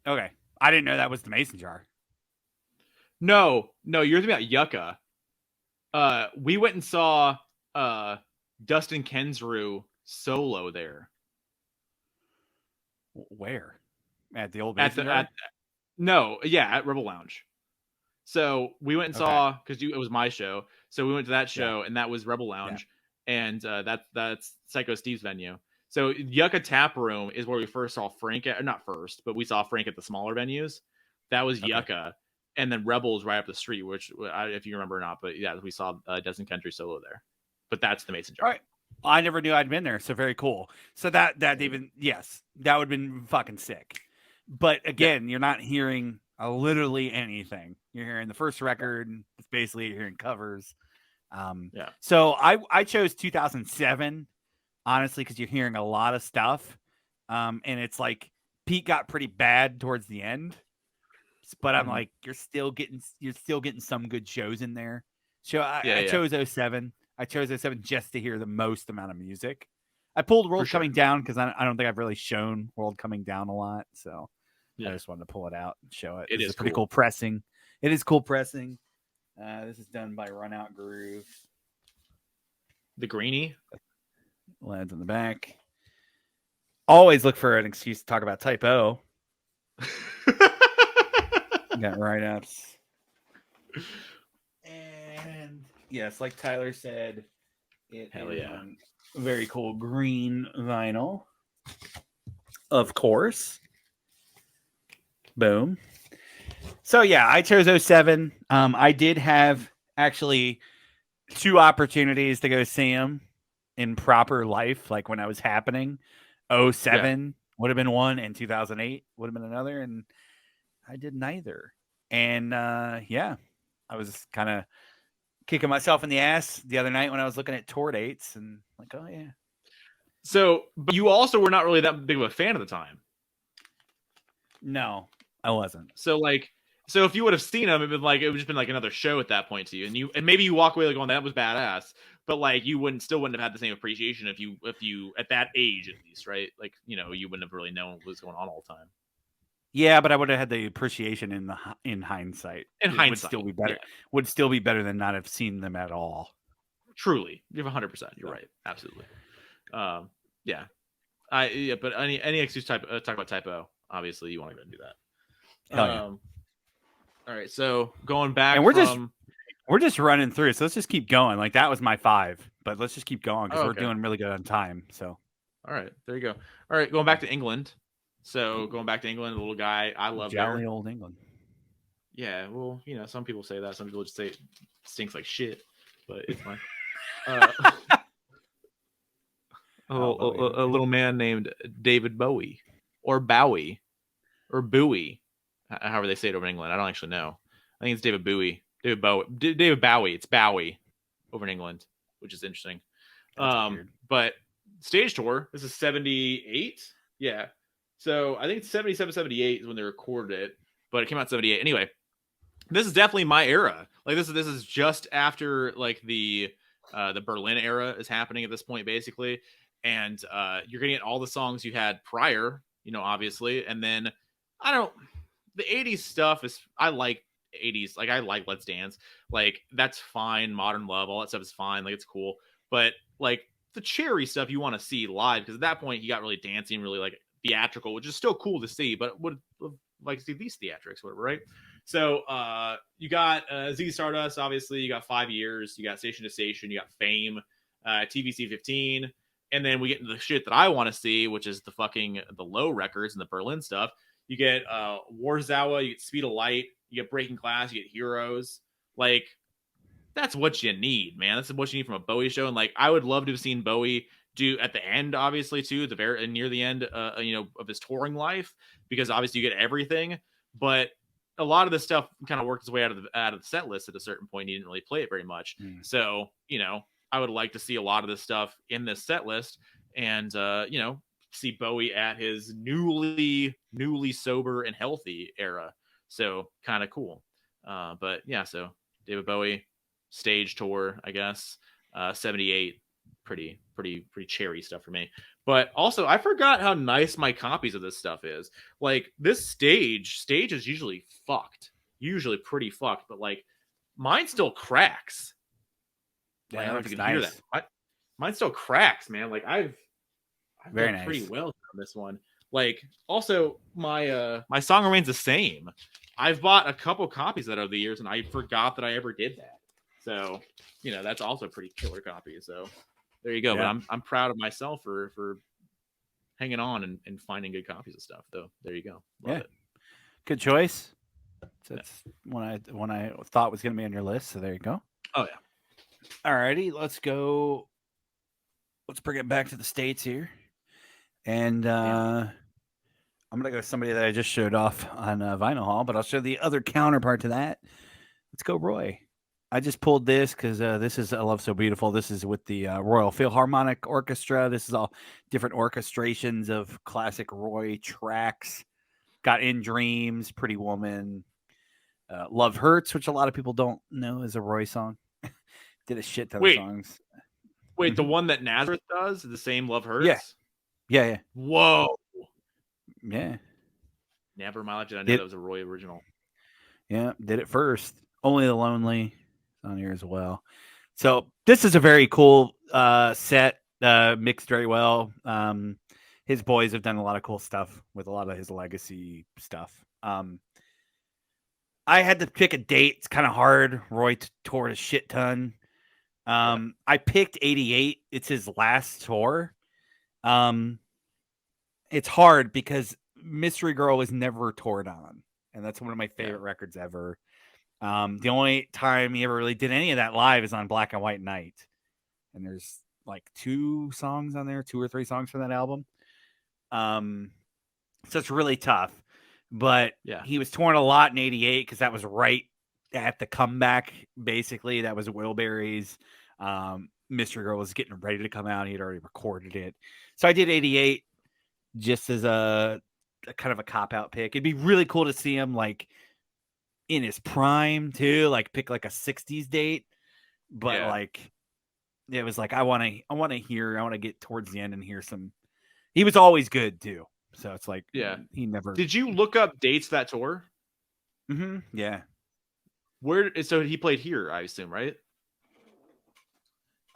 Okay. I didn't know that was the Mason Jar. No, you're thinking about Yucca. We went and saw Dustin Kensrue solo there. Where? At the old Mason Jar? At Rebel Lounge. So we went and saw, because it was my show. So we went to that show, and that was Rebel Lounge, and that's Psycho Steve's venue. So Yucca Tap Room is where we first saw Frank. Not first, but we saw Frank at the smaller venues. That was Yucca, and then Rebel's right up the street, which if you remember or not, but yeah, we saw Destin Country solo there. But that's the Mason Jar. All right. I never knew I'd been there, so very cool. So that even that would have been fucking sick. But again, you're not hearing literally anything. You're hearing the first record. It's basically you're hearing covers. So I chose 2007, honestly, because you're hearing a lot of stuff. And it's like Pete got pretty bad towards the end. But I'm like, you're still getting some good shows in there. So I chose 07. I chose 07 just to hear the most amount of music. I pulled World Coming Down because I don't think I've really shown World Coming Down a lot. So I just wanted to pull it out and show it. It is pretty cool pressing. It is cool pressing. This is done by Run Out Groove. The greenie. Lands in the back. Always look for an excuse to talk about Typo. Got write-ups. And yes, like Tyler said, it is very cool green vinyl. Of course. Boom. So yeah, I chose 07. I did have actually 2 opportunities to go see him in proper life, like when I was happening. 07 would have been one, and 2008 would have been another, and I did neither. And yeah, I was kind of kicking myself in the ass the other night when I was looking at tour dates and like, oh yeah. So, but you also were not really that big of a fan at the time. No, I wasn't. So if you would have seen him, it would just been like another show at that point to you, and maybe you walk away like, "Oh, that was badass," but like you still wouldn't have had the same appreciation if you at that age at least, right? Like you wouldn't have really known what was going on all the time. Yeah, but I would have had the appreciation in hindsight. In hindsight, would still be better. Yeah. Would still be better than not have seen them at all. Truly, you're 100%. You're right. Absolutely. Yeah. But any excuse talk about typo. Obviously, you want to go and do that. Hell yeah. All right, so going back, and we're just running through, so let's just keep going. Like that was my 5, but let's just keep going because we're doing really good on time. So, all right, there you go. All right, going back to England. So going back to England, the little guy I love, jolly old England. Yeah, well, some people say that. Some people just say it stinks like shit, but it's fine. A little man named David Bowie, or Bowie, or Bowie, however they say it over in England. I don't actually know. I think it's David Bowie. David Bowie. It's Bowie over in England, which is interesting. But stage tour, this is 78. Yeah. So I think it's 77, 78 is when they recorded it, but it came out 78. Anyway, this is definitely my era. Like this is just after like the Berlin era is happening at this point, basically. And you're getting all the songs you had prior, obviously. And then the 80s stuff I like 80s. Like I like Let's Dance. Like that's fine. Modern Love, all that stuff is fine. Like it's cool. But like the Cherry stuff you want to see live, because at that point he got really dancing, really like theatrical, which is still cool to see, but would like to see these theatrics, whatever, right? So you got Ziggy Stardust, obviously. You got 5 Years. You got Station to Station. You got Fame, TVC 15. And then we get into the shit that I want to see, which is the low records and the Berlin stuff. You get Warzawa, you get Speed of Light, you get Breaking Glass, you get Heroes. Like, that's what you need, man. That's what you need from a Bowie show. And like, I would love to have seen Bowie do at the end, obviously, too, the very near the end, of his touring life, because obviously you get everything. But a lot of this stuff kind of worked its way out of the set list at a certain point. He didn't really play it very much. So, I would like to see a lot of this stuff in this set list, and see Bowie at his newly sober and healthy era. So kind of cool. But yeah, so David Bowie stage tour, I guess, 78, pretty cherry stuff for me. But also, I forgot how nice my copies of this stuff is. Like this stage is usually pretty fucked, but like mine still cracks. Yeah, I don't know if you can hear that. Mine still cracks, man. Like I've done pretty well on this one. Like also my song remains the same. I've bought a couple copies that over the years, and I forgot that I ever did that. So that's also a pretty killer copy. So there you go. Yeah. But I'm proud of myself for hanging on and finding good copies of stuff. Though there you go. Love it. Good choice. That's when I thought was going to be on your list. So there you go. Oh yeah. Alrighty, let's go. Let's bring it back to the States here. And I'm going to go with somebody that I just showed off on Vinyl Hall, but I'll show the other counterpart to that. Let's go, Roy. I just pulled this because this is I Love So Beautiful. This is with the Royal Philharmonic Orchestra. This is all different orchestrations of classic Roy tracks. Got In Dreams, Pretty Woman, Love Hurts, which a lot of people don't know is a Roy song. Did a shit ton of songs. Wait, the one that Nazareth does, the same Love Hurts? Yeah. Whoa. Yeah. Never in my life did I know that was a Roy original. Yeah, did it first. Only the Lonely on here as well. So this is a very cool set, mixed very well. His boys have done a lot of cool stuff with a lot of his legacy stuff. I had to pick a date. It's kind of hard. Roy toured a shit ton. I picked 88. It's his last tour. It's hard because Mystery Girl was never toured on. and that's one of my favorite records ever. The only time he ever really did any of that live is on Black and White Night, and there's like 2 songs on there, 2 or 3 songs from that album. So it's really tough. But he was touring a lot in '88 because that was right at the comeback. Basically, that was Wilburys. Mystery Girl was getting ready to come out. He had already recorded it. So I did '88 just as a kind of a cop-out pick. It'd be really cool to see him like in his prime too, like pick like a 60s date. But like it was like I want to get towards the end and hear some. He was always good too. So it's like he never. Did you look up dates that tour? Mm-hmm. Yeah. So he played here, I assume, right?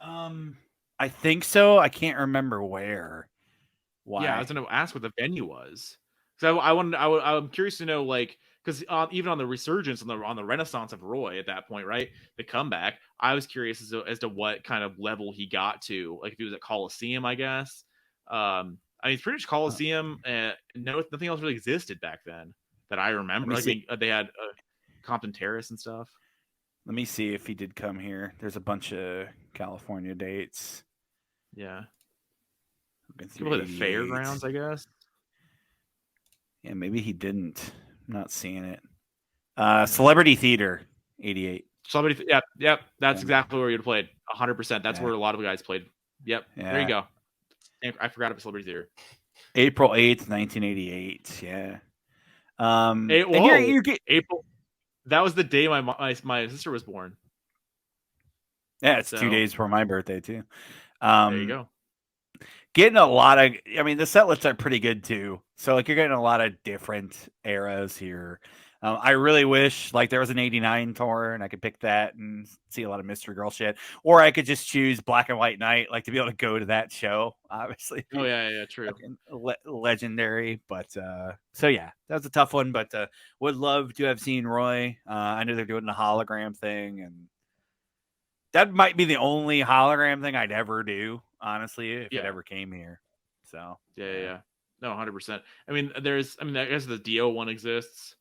I think so. I can't remember where. Why? Yeah, I was gonna ask what the venue was. So I'm curious to know, like, because even on the resurgence on the renaissance of Roy at that point, right, the comeback, I was curious as to what kind of level he got to, like if he was at Coliseum, I guess. I mean, it's pretty much Coliseum. Nothing else really existed back then that I remember. I think they had Compton Terrace and stuff. Let me see if he did come here. There's a bunch of California dates. Yeah. Probably the fairgrounds, I guess. Yeah, maybe he didn't. I'm not seeing it. Celebrity Theater, '88. Celebrity, yep. That's exactly where you'd played. 100%. That's where a lot of guys played. Yep. Yeah. There you go. I forgot about Celebrity Theater. April 8th, 1988. Yeah. April. That was the day my sister was born. Yeah, it's 2 days before my birthday too. There you go. Getting a lot of, I mean, the set lists are pretty good too. So like you're getting a lot of different eras here. I really wish like there was an '89 tour and I could pick that and see a lot of Mystery Girl shit, or I could just choose Black and White Night, like to be able to go to that show. Obviously. Oh yeah, true. Legendary, but so yeah, that was a tough one. But would love to have seen Roy. I know they're doing the hologram thing, and that might be the only hologram thing I'd ever do, honestly, if it ever came here. So yeah. No, 100%. I mean, I guess the Dio one exists.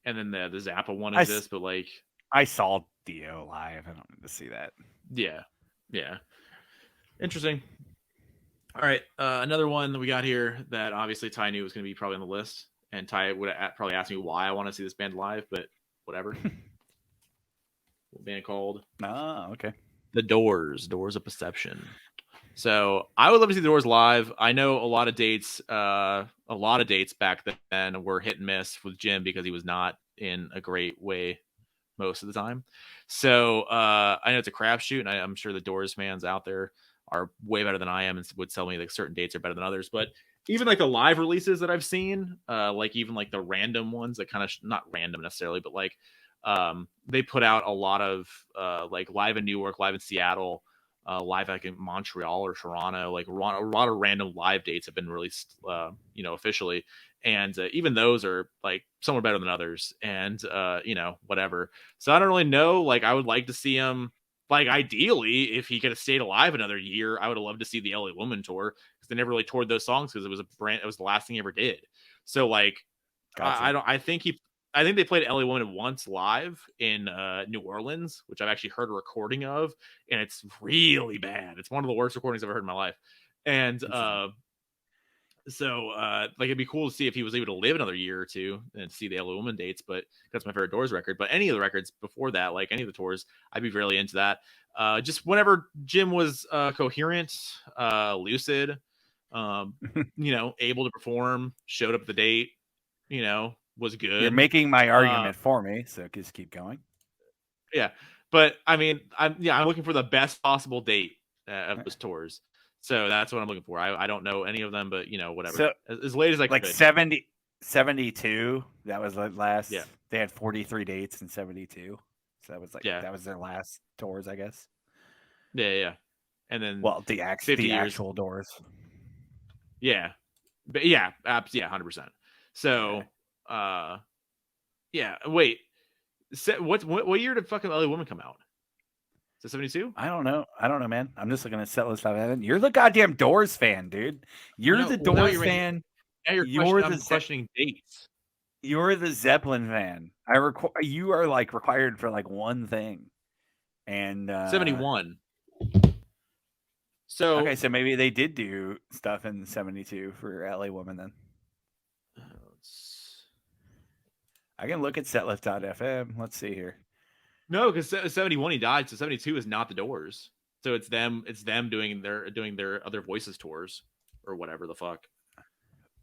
And then the Zappa one exists, but like I saw Dio live. I don't need to see that. Yeah. Interesting. All right, another one that we got here that obviously Ty knew was going to be probably on the list, and Ty would probably ask me why I want to see this band live, but whatever. What band called? Okay. The Doors. Doors of Perception. So I would love to see the Doors live. I know a lot of dates back then were hit and miss with Jim because he was not in a great way most of the time. So I know it's a crapshoot, and I'm sure the Doors fans out there are way better than I am and would tell me like certain dates are better than others. But even like the live releases that I've seen, like even like the random ones that kind of not random necessarily, but like they put out a lot of like live in New York, live in Seattle. Live like in Montreal or Toronto, like a lot of random live dates have been released, officially, and even those are like some are better than others, and whatever. So I don't really know. Like I would like to see him. Like ideally, if he could have stayed alive another year, I would have loved to see the LA Woman tour because they never really toured those songs because it was the last thing he ever did. So like, gotcha. I think they played LA Woman once live in New Orleans, which I've actually heard a recording of, and it's really bad. It's one of the worst recordings I've ever heard in my life. And so it'd be cool to see if he was able to live another year or two and see the LA Woman dates, but that's my favorite Doors record. But any of the records before that, like any of the tours, I'd be really into that. Just whenever Jim was coherent, lucid, able to perform, showed up at the date, was good. You're making my argument for me, so just keep going. Yeah, but I mean, I'm looking for the best possible date of those tours, so that's what I'm looking for. I don't know any of them, but whatever. So, as late as I like could. 72. That was the last. Yeah, they had 43 dates in 72, so that was that was their last tours, I guess. Yeah, and then the actual Doors. Yeah, but 100%. So. Wait. What year did fucking LA Woman come out? Is it 72? I don't know, man. I'm just looking at set list. You're the goddamn Doors fan, dude. You're the Doors fan. Now you're questioning dates. You're the Zeppelin fan. You are like required for like one thing. And 71. So okay, so maybe they did do stuff in 72 for LA Woman then. I can look at setlist.fm. Let's see here. No, because 71 he died, so 72 is not the Doors. So it's them doing their other voices tours or whatever the fuck.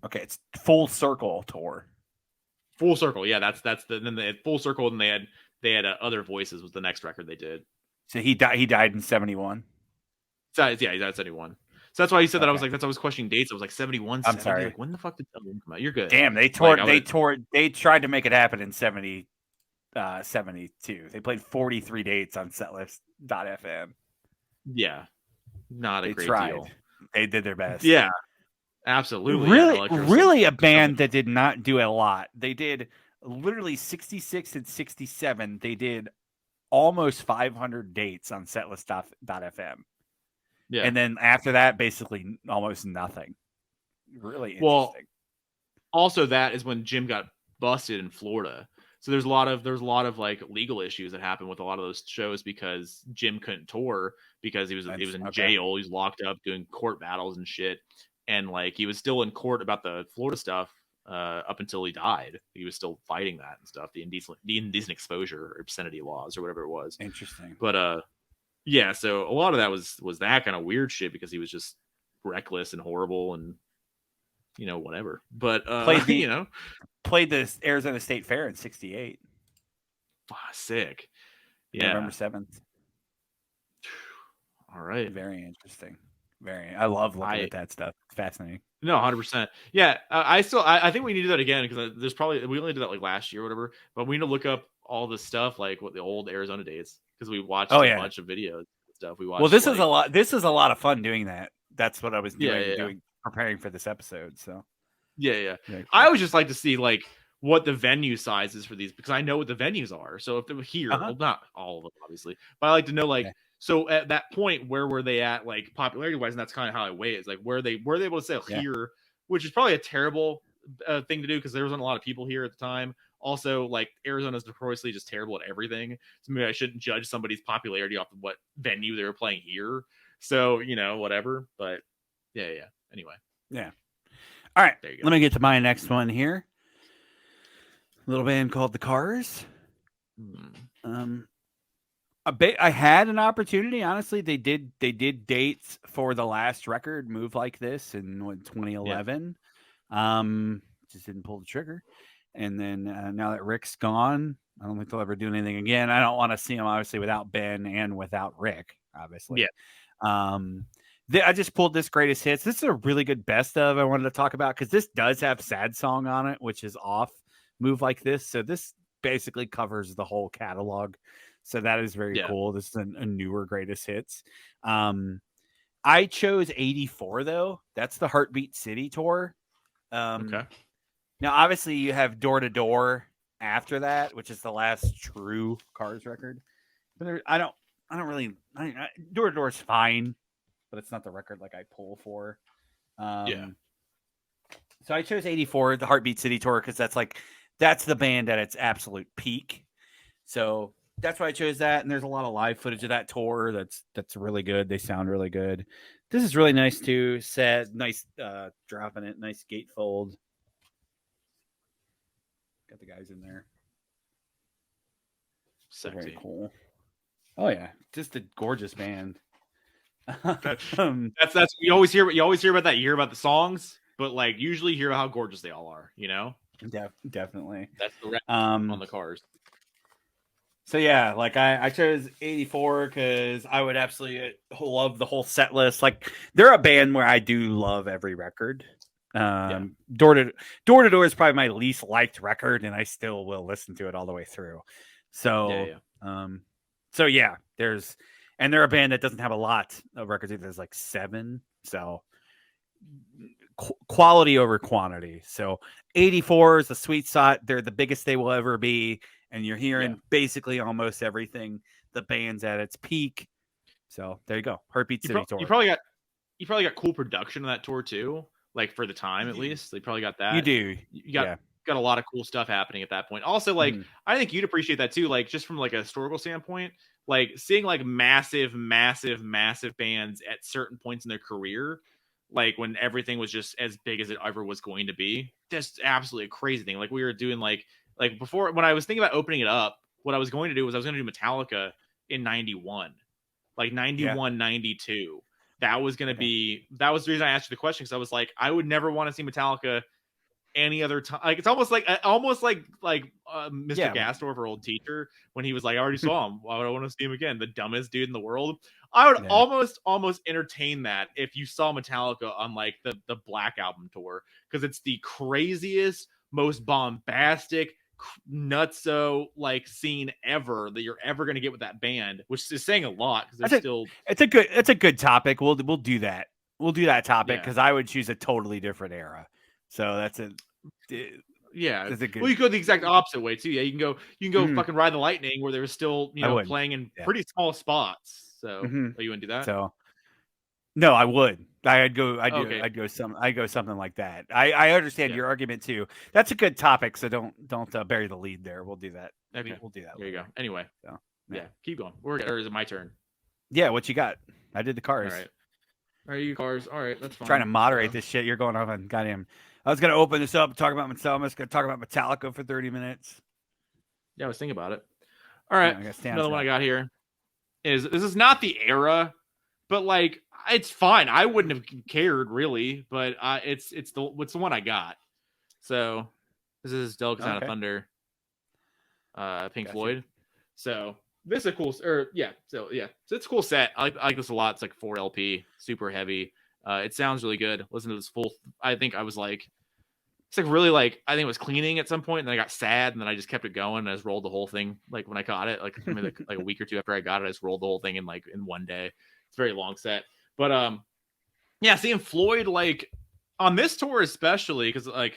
Okay, it's Full Circle tour. Full Circle, yeah, that's then they had Full Circle, and they had Other Voices was the next record they did. So he died in 71. So yeah, he died in 71. So that's why he said that. I was like, that's why I was questioning dates. I was like 71, I'm 70. sorry. Like, when the fuck did Zeppelin come out? You're good. Damn, they tried to make it happen in 72. They played 43 dates on setlist.fm. Yeah. Not a great deal. They did their best. Yeah. Absolutely. Really a band that did not do a lot. They did literally 66 and 67. They did almost 500 dates on setlist.fm. Yeah. And then after that, basically almost nothing. Really interesting. Well, also that is when Jim got busted in Florida. So there's a lot of like legal issues that happened with a lot of those shows because Jim couldn't tour because he was in jail. He's locked up doing court battles and shit. And like he was still in court about the Florida stuff up until he died. He was still fighting that and stuff, the indecent exposure or obscenity laws or whatever it was. Interesting. But yeah, so a lot of that was that kind of weird shit because he was just reckless and horrible and whatever. But played the Arizona State Fair in 68. Sick. Yeah. November 7th. All right. Very interesting. I love looking at that stuff. It's fascinating. No, 100%. Yeah, I think we need to do that again because we only did that like last year or whatever. But we need to look up all this stuff like what the old Arizona dates because we watched a bunch of videos and stuff. We watched. Well, this is a lot. This is a lot of fun doing that. That's what I was doing preparing for this episode. So yeah. I always just like to see like what the venue size is for these because I know what the venues are. So if they were here, well, not all of them obviously, but I like to know like. So at that point, where were they at, like popularity wise? And that's kind of how I weigh it. It's like were they able to sell here, which is probably a terrible thing to do because there wasn't a lot of people here at the time. Also, like Arizona's notoriously just terrible at everything. So maybe I shouldn't judge somebody's popularity off of what venue they were playing here. So whatever. But yeah. Anyway. Yeah. All right. There you go. Let me get to my next one here. A little band called The Cars. I had an opportunity. Honestly, they did dates for the last record, Move Like This, in 2011. Just didn't pull the trigger. And then now that Rick's gone, I don't think they'll ever do anything again. I don't want to see them obviously without Ben and without Rick, obviously. Yeah. I just pulled this greatest hits. This is a really good best of I wanted to talk about because this does have Sad Song on it, which is off Move Like This. So this basically covers the whole catalog. So that is very cool. This is a newer greatest hits. I chose 84 though. That's the Heartbeat City tour. Okay. Now obviously you have Door to Door after that, which is the last true Cars record. But Door to Door is fine, but it's not the record like I pull for. So I chose 84, the Heartbeat City tour, because that's the band at its absolute peak. So that's why I chose that, and there's a lot of live footage of that tour that's really good. They sound really good. This is really nice too. Nice dropping it, nice gatefold. Got the guys in there. Sexy. Very cool. Oh yeah, just a gorgeous band. That's you always hear about that. You hear about the songs, but like usually you hear about how gorgeous they all are. Definitely. That's the record on the Cars. So yeah, like I chose 84 because I would absolutely love the whole set list. Like they're a band where I do love every record. Door to Door is probably my least liked record, and I still will listen to it all the way through. So they're a band that doesn't have a lot of records. There's like 7. So quality over quantity. So 84 is a sweet spot. They're the biggest they will ever be. And you're hearing basically almost everything. The band's at its peak. So there you go. Heartbeat City tour. You probably got cool production on that tour too. Like for the time at least. They probably got that. You do. You got got a lot of cool stuff happening at that point. Also, like, I think you'd appreciate that too, like, just from like a historical standpoint, like seeing like massive bands at certain points in their career, like when everything was just as big as it ever was going to be. That's absolutely a crazy thing. Like we were doing like before, when I was thinking about opening it up, what I was going to do was I was going to do Metallica in 91, like 91, 92. That was going to be, that was the reason I asked you the question, because I was like, I would never want to see Metallica any other time. Like it's almost like Mr. Gastorf, our old teacher, when he was like, I already saw him, why would I want to see him again? The dumbest dude in the world. I would almost entertain that if you saw Metallica on like the Black Album tour, because it's the craziest, most bombastic, nutso like scene ever that you're ever going to get with that band, which is saying a lot, because they're still. It's a good topic. We'll do that. We'll do that topic, because I would choose a totally different era. So that's a good... Well, you go the exact opposite way too. Yeah, you can go fucking Ride the Lightning, where they were still playing in pretty small spots. So you wouldn't do that? So no, I would. I'd go something like that. I understand your argument too. That's a good topic. So don't bury the lead there. We'll do that. Okay, we'll do that. There you go. Anyway, so keep going. Or is it my turn? Yeah, what you got? I did the cars. All right. Are you cars? All right, that's fine. Trying to moderate this shit. You're going off on goddamn. I was gonna open this up, talk about myself. I'm just gonna talk about Metallica for 30 minutes. Yeah, I was thinking about it. All right, another one I got here is, this is not the era, but like it's fine. I wouldn't have cared really, but it's the one I got. So this is Delicate Sound of Thunder, Pink Floyd. So this is a cool, so it's a cool set. I like this a lot. It's like 4 LP, super heavy. It sounds really good. Listen to this full. I think I was like, it's like really like, I think it was cleaning at some point, and then I got sad, and then I just kept it going, and I just rolled the whole thing. Like when I got it, like maybe like a week or two after I got it, I just rolled the whole thing in one day. It's a very long set, but seeing Floyd like on this tour especially, because like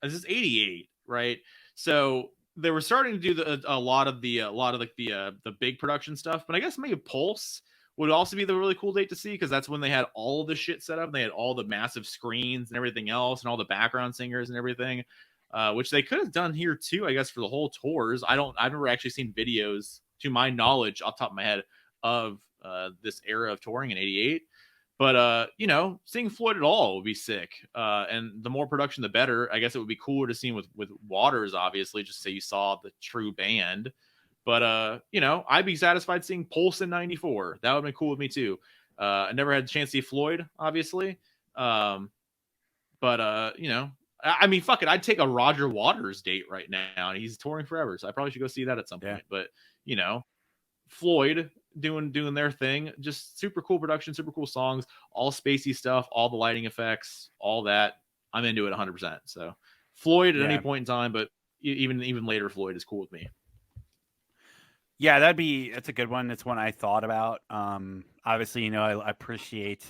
this is 88, right? So they were starting to do a lot of the big production stuff, but I guess maybe Pulse would also be the really cool date to see, because that's when they had all of the shit set up. They had all the massive screens and everything else, and all the background singers and everything, which they could have done here too, I guess, for the whole tours. I've never actually seen videos, to my knowledge, off the top of my head, of this era of touring in 88. But seeing Floyd at all would be sick. And the more production, the better. I guess it would be cooler to see with Waters, obviously, just so you saw the true band. But I'd be satisfied seeing Pulse in 94. That would have been cool with me too. I never had a chance to see Floyd, obviously. I mean, fuck it, I'd take a Roger Waters date right now, and he's touring forever, so I probably should go see that at some point. But Floyd doing their thing, just super cool production, super cool songs, all spacey stuff, all the lighting effects, all that. I'm into it 100%. So Floyd at any point in time, but even later, Floyd is cool with me. Yeah, that's a good one. It's one I thought about. Obviously, I appreciate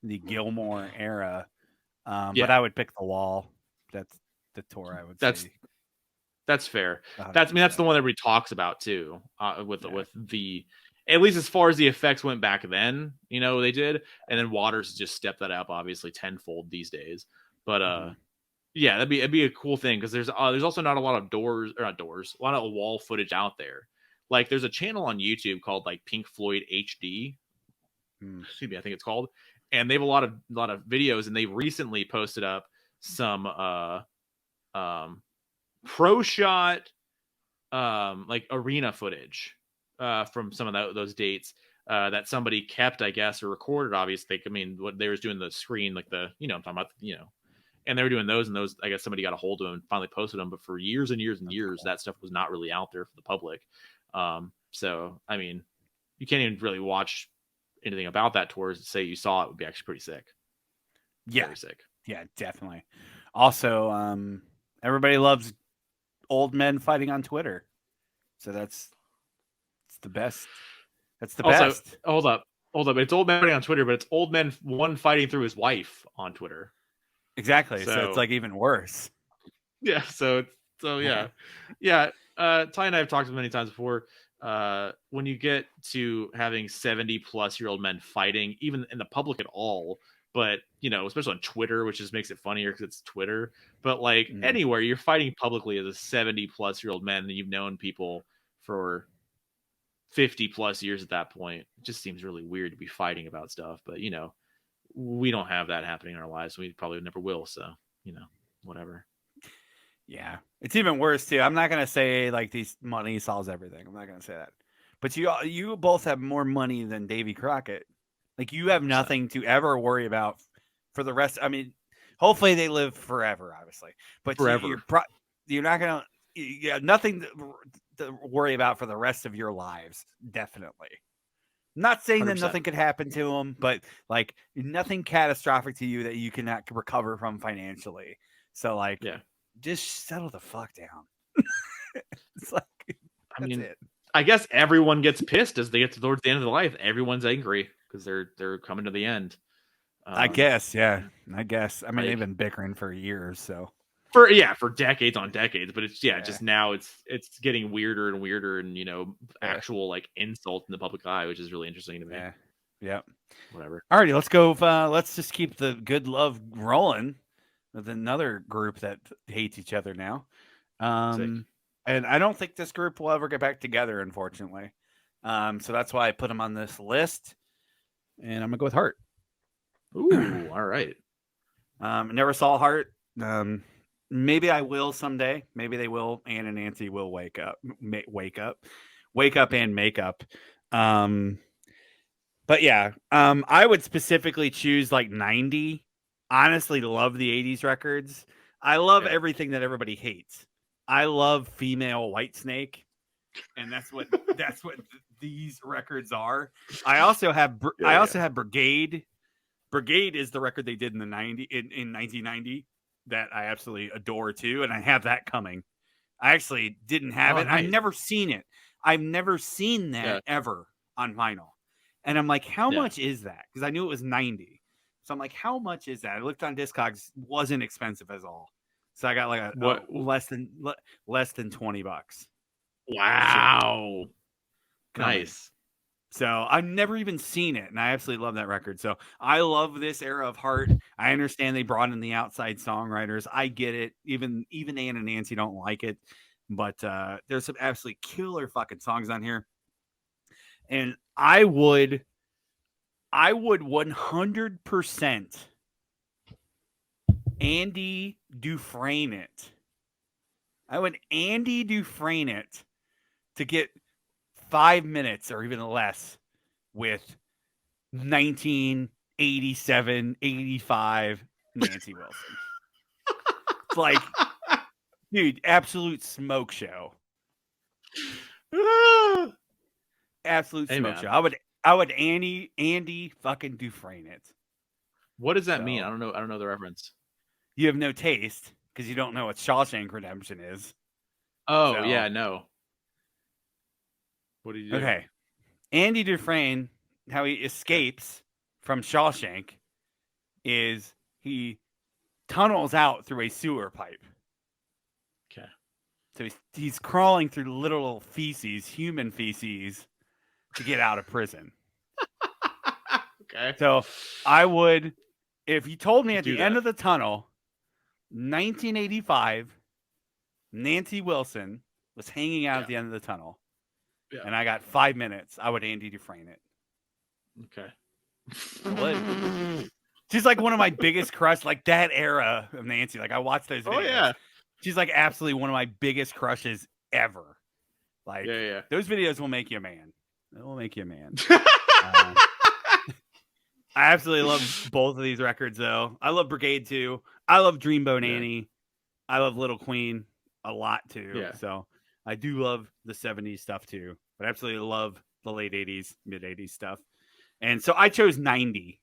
the Gilmour era, but I would pick The Wall. That's the tour I would say. That's fair. That's the one that everybody talks about too. With the, at least as far as the effects went back then, they did, and then Waters just stepped that up obviously tenfold these days. But it'd be a cool thing, because there's also not a lot of a lot of wall footage out there. Like there's a channel on YouTube called like Pink Floyd HD. Excuse me, I think it's called. And they have a lot of videos, and they recently posted up some pro shot like arena footage from some of those dates that somebody kept, I guess, or recorded, obviously. I mean, what they was doing the screen, like I'm talking about, and they were doing those, and those, I guess somebody got a hold of them and finally posted them. But for years and years and years, that stuff was not really out there for the public. So I mean, you can't even really watch anything about that tour to say you saw it. Would be actually pretty sick. Yeah, very sick. Yeah, definitely. Also, everybody loves old men fighting on Twitter, so it's the best. That's the best. Hold up. It's old men fighting on Twitter, but it's old men one fighting through his wife on Twitter. Exactly. So it's like even worse. Yeah. So yeah. Ty and I have talked many times before. When you get to having 70+ year old men fighting, even in the public at all, but especially on Twitter, which just makes it funnier because it's Twitter. But like Mm. anywhere, you're fighting publicly as a 70-plus-year-old man, and you've known people for 50-plus years at that point. It just seems really weird to be fighting about stuff. But we don't have that happening in our lives. We probably never will. So whatever. Yeah, it's even worse too. I'm not gonna say like these money solves everything. I'm not gonna say that. But you both have more money than Davy Crockett. Like you have 100%. nothing to ever worry about for the rest. I mean, hopefully they live forever, obviously. But Forever. you're not gonna. You have nothing to worry about for the rest of your lives. Definitely. Not saying that 100%. nothing could happen to them, but like nothing catastrophic to you that you cannot recover from financially. So like, Yeah. just settle the fuck down. It's like, I mean, it. I guess everyone gets pissed as they get towards the end of their life. Everyone's angry because they're coming to the end. I guess, yeah. I guess. I mean, like, they've been bickering for years, so for decades on decades. But it's just now it's getting weirder and weirder, and actual like insult in the public eye, which is really interesting to me. Yeah. Yep. Whatever. Alrighty, let's go. Let's just keep the good love rolling with another group that hates each other now. And I don't think this group will ever get back together, unfortunately. So that's why I put them on this list. And I'm gonna go with Heart. Ooh, all right. Never saw Heart. Maybe I will someday. Maybe they will. Ann and Nancy will wake up and make up. But yeah, I would specifically choose like 90. Honestly, love the 80s records. I love everything that everybody hates. I love female Whitesnake, and that's what these records are. I also have Brigade. Brigade is the record they did in the 1990 that I absolutely adore too, and I have that coming. I actually didn't have it. Nice. I've never seen it. I've never seen that ever on vinyl. And I'm like, how much is that? Because I knew it was 90. So I'm like, how much is that? I looked on Discogs, wasn't expensive at all. So I got like less than $20. Wow. Nice. So I've never even seen it, and I absolutely love that record. So I love this era of Heart. I understand they brought in the outside songwriters. I get it. Even Ann and Nancy don't like it, but there's some absolutely killer fucking songs on here. And I would 100% Andy Dufresne it. I would Andy Dufresne it to get 5 minutes or even less with 1987, 85 Nancy Wilson. It's like, dude, absolute smoke show. Absolute smoke show. I would Andy fucking Dufresne it. What does that mean? I don't know the reference. You have no taste because you don't know what Shawshank Redemption is. Oh, yeah, no. What do you do? Okay. Andy Dufresne, how he escapes from Shawshank is he tunnels out through a sewer pipe. Okay. So he's crawling through literal feces, human feces, to get out of prison. Okay. So I would, if you told me at the end of the tunnel, 1985, Nancy Wilson was hanging out at the end of the tunnel, and I got 5 minutes, I would Andy Dufresne it. Okay. She's like one of my biggest crushes, like that era of Nancy. Like I watched those videos. Oh, yeah. She's like absolutely one of my biggest crushes ever. Like those videos will make you a man. It will make you a man. I absolutely love both of these records, though. I love Brigade, too. I love Dreamboat Annie. I love Little Queen a lot, too. Yeah. So I do love the 70s stuff, too. But I absolutely love the late 80s, mid 80s stuff. And so I chose 90.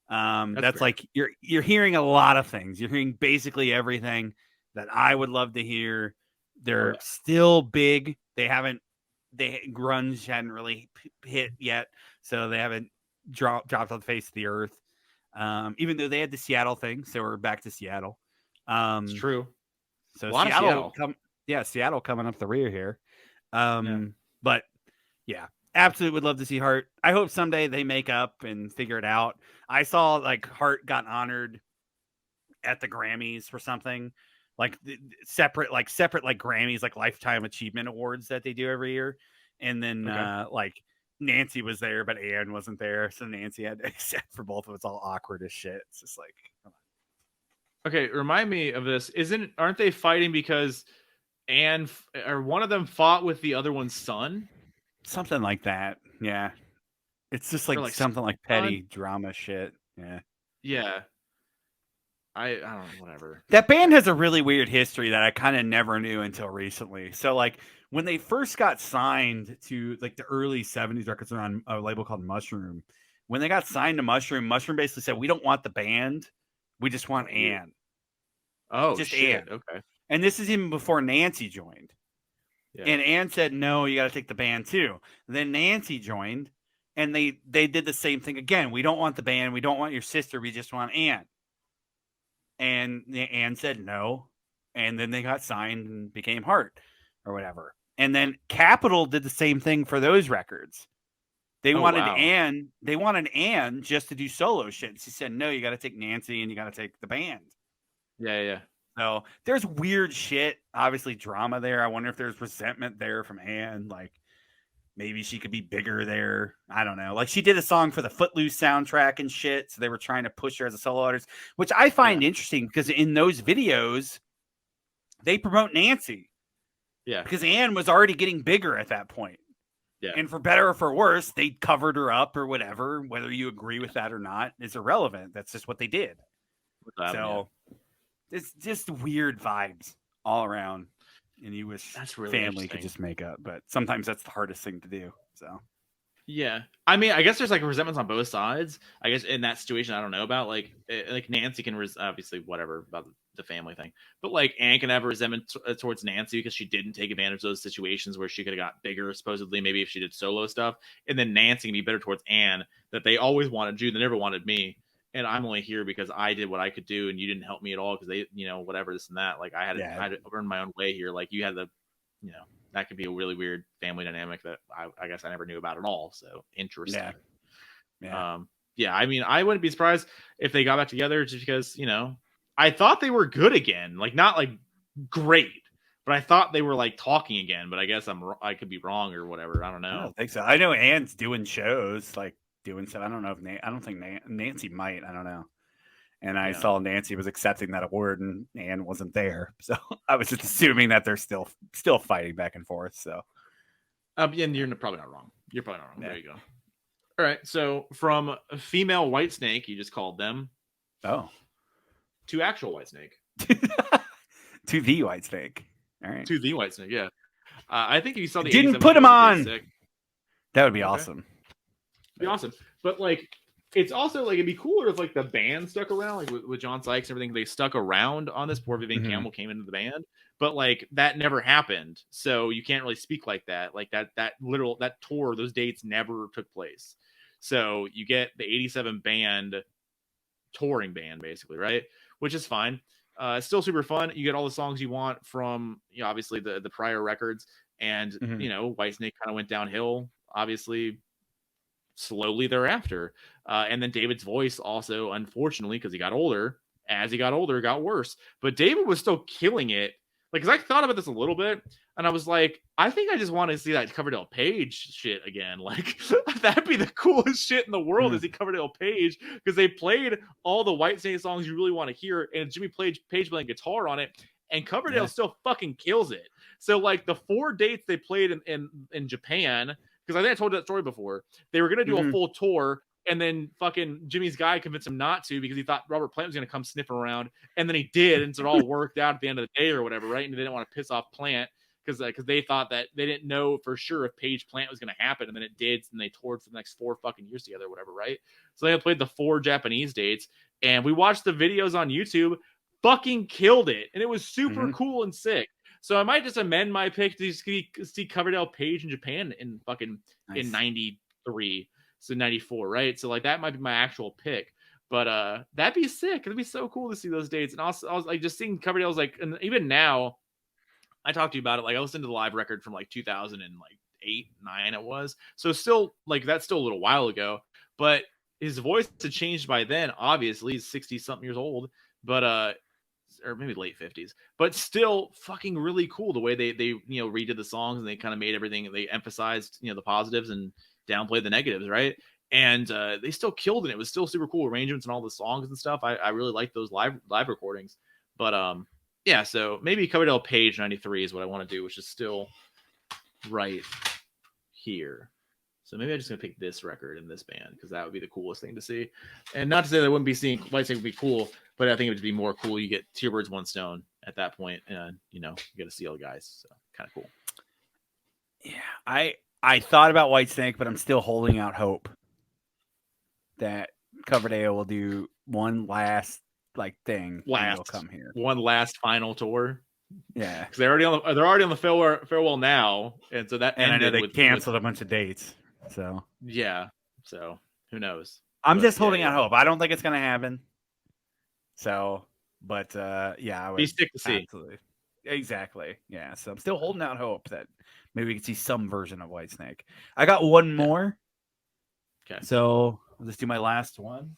That's like you're hearing a lot of things. You're hearing basically everything that I would love to hear. They're still big. Grunge hadn't really hit yet, so they haven't dropped off the face of the earth. Even though they had the Seattle thing, so we're back to Seattle. It's true. So Seattle coming up the rear here. But yeah, absolutely would love to see Hart. I hope someday they make up and figure it out. I saw like Hart got honored at the Grammys for something, like separate like Grammys, like Lifetime Achievement Awards that they do every year. And then like Nancy was there, but Ann wasn't there, so Nancy had to accept for both of us. All awkward as shit. It's just like, come on. Okay, remind me of this. Aren't they fighting because Anne or one of them fought with the other one's son? Something like that. Yeah. It's just like something like petty drama shit. Yeah. Yeah. I don't know, whatever. That band has a really weird history that I kind of never knew until recently. So like when they first got signed to like the early 70s records on a label called Mushroom, when they got signed to Mushroom basically said, we don't want the band. We just want Ann. Oh, just shit. Ann. Okay. And this is even before Nancy joined. Yeah. And Ann said, no, you got to take the band too. Then Nancy joined and they did the same thing again. We don't want the band. We don't want your sister. We just want Ann. And Ann said no. And then they got signed and became Hart or whatever. And then Capitol did the same thing for those records. They wanted Ann. They wanted Ann just to do solo shit. She said, no, you got to take Nancy and you got to take the band. Yeah. So there's weird shit, obviously drama there. I wonder if there's resentment there from Ann. Like maybe she could be bigger there. I don't know. Like she did a song for the Footloose soundtrack and shit. So they were trying to push her as a solo artist, which I find interesting because in those videos, they promote Nancy. Yeah. Because Ann was already getting bigger at that point. Yeah. And for better or for worse, they covered her up or whatever. Whether you agree with that or not is irrelevant. That's just what they did. It's just weird vibes all around. And you wish that's really family could just make up. But sometimes that's the hardest thing to do. So, yeah. I mean, I guess there's like resentments on both sides. I guess in that situation, I don't know about like Nancy can obviously whatever about the family thing, but like Anne can have a resentment towards Nancy because she didn't take advantage of those situations where she could have got bigger, supposedly, maybe if she did solo stuff. And then Nancy can be bitter towards Anne that they always wanted you, they never wanted me. And I'm only here because I did what I could do and you didn't help me at all because they, whatever, this and that. Like I had to earn my own way here. Like you had to, that could be a really weird family dynamic that I guess I never knew about at all. So interesting. Yeah. I mean, I wouldn't be surprised if they got back together just because, I thought they were good again. Like not like great, but I thought they were like talking again, but I guess I could be wrong or whatever. I don't know. I don't think so. I know Ann's doing shows, like doing stuff. I don't know if I don't think Nancy might. I don't know. And I saw Nancy was accepting that award, and Ann wasn't there, so I was just assuming that they're still fighting back and forth. So, and you're probably not wrong. You're probably not wrong. Yeah. There you go. All right. So from a female Whitesnake, you just called them. Oh. To actual Whitesnake. To the Whitesnake. All right. To the Whitesnake. Yeah. I think if you saw the didn't put him on. That would be awesome. Be awesome. But like, it's also like it'd be cooler if like the band stuck around, like with John Sykes and everything. They stuck around on this before Vivian Campbell came into the band. But like that never happened, so you can't really speak like that. Like that tour, those dates never took place. So you get the '87 band, touring band, basically, right? Which is fine. It's still super fun. You get all the songs you want from, obviously the prior records, and Whitesnake kind of went downhill, obviously, slowly thereafter. And then David's voice also, unfortunately, because he got older, got worse. But David was still killing it. Like, because I thought about this a little bit, and I was like, I think I just want to see that Coverdale Page shit again. Like, that'd be the coolest shit in the world is he Coverdale Page, because they played all the Whitesnake songs you really want to hear, and Jimmy Page playing guitar on it, and Coverdale still fucking kills it. So, like, the 4 dates they played in Japan, because I think I told that story before, they were going to do a full tour, and then fucking Jimmy's guy convinced him not to because he thought Robert Plant was going to come sniffing around. And then he did. And so it all worked out at the end of the day or whatever, right? And they didn't want to piss off Plant because they thought that they didn't know for sure if Page Plant was going to happen. And then it did. And they toured for the next 4 fucking years together or whatever, right? So they played the 4 Japanese dates. And we watched the videos on YouTube. Fucking killed it. And it was super cool and sick. So I might just amend my pick to see Coverdale Page in Japan in fucking in 93. So 94, right? So like that might be my actual pick, but that'd be sick. It'd be so cool to see those dates. And also, I was like just seeing Coverdale's like, and even now, I talked to you about it. Like I listened to the live record from like 2008 8, 9 it was. So still like that's still a little while ago, but his voice had changed by then. Obviously, he's 60 something years old, but or maybe late 50s, but still fucking really cool the way they redid the songs, and they kind of made everything, they emphasized the positives and downplayed the negatives, right? And they still killed it. It was still super cool arrangements and all the songs and stuff. I really like those live recordings. But yeah, so maybe Coverdale Page 93 is what I want to do, which is still right here. So maybe I'm just gonna pick this record and this band because that would be the coolest thing to see. And not to say that I wouldn't be seeing Whitesnake would be cool, but I think it would be more cool. You get two birds, one stone at that point, and you get to see all the guys. So kind of cool. Yeah, I thought about Whitesnake, but I'm still holding out hope that Coverdale will do one last thing and they'll come here. One last final tour. Yeah, because they're already on the farewell now, and so that and I know they canceled a bunch of dates. So yeah, so who knows? I'm just holding out hope. I don't think it's gonna happen. So, but yeah, I would be sick to see. Absolutely, exactly. Yeah, so I'm still holding out hope that maybe we can see some version of Whitesnake. I got one more. Okay, so I'll just do my last one.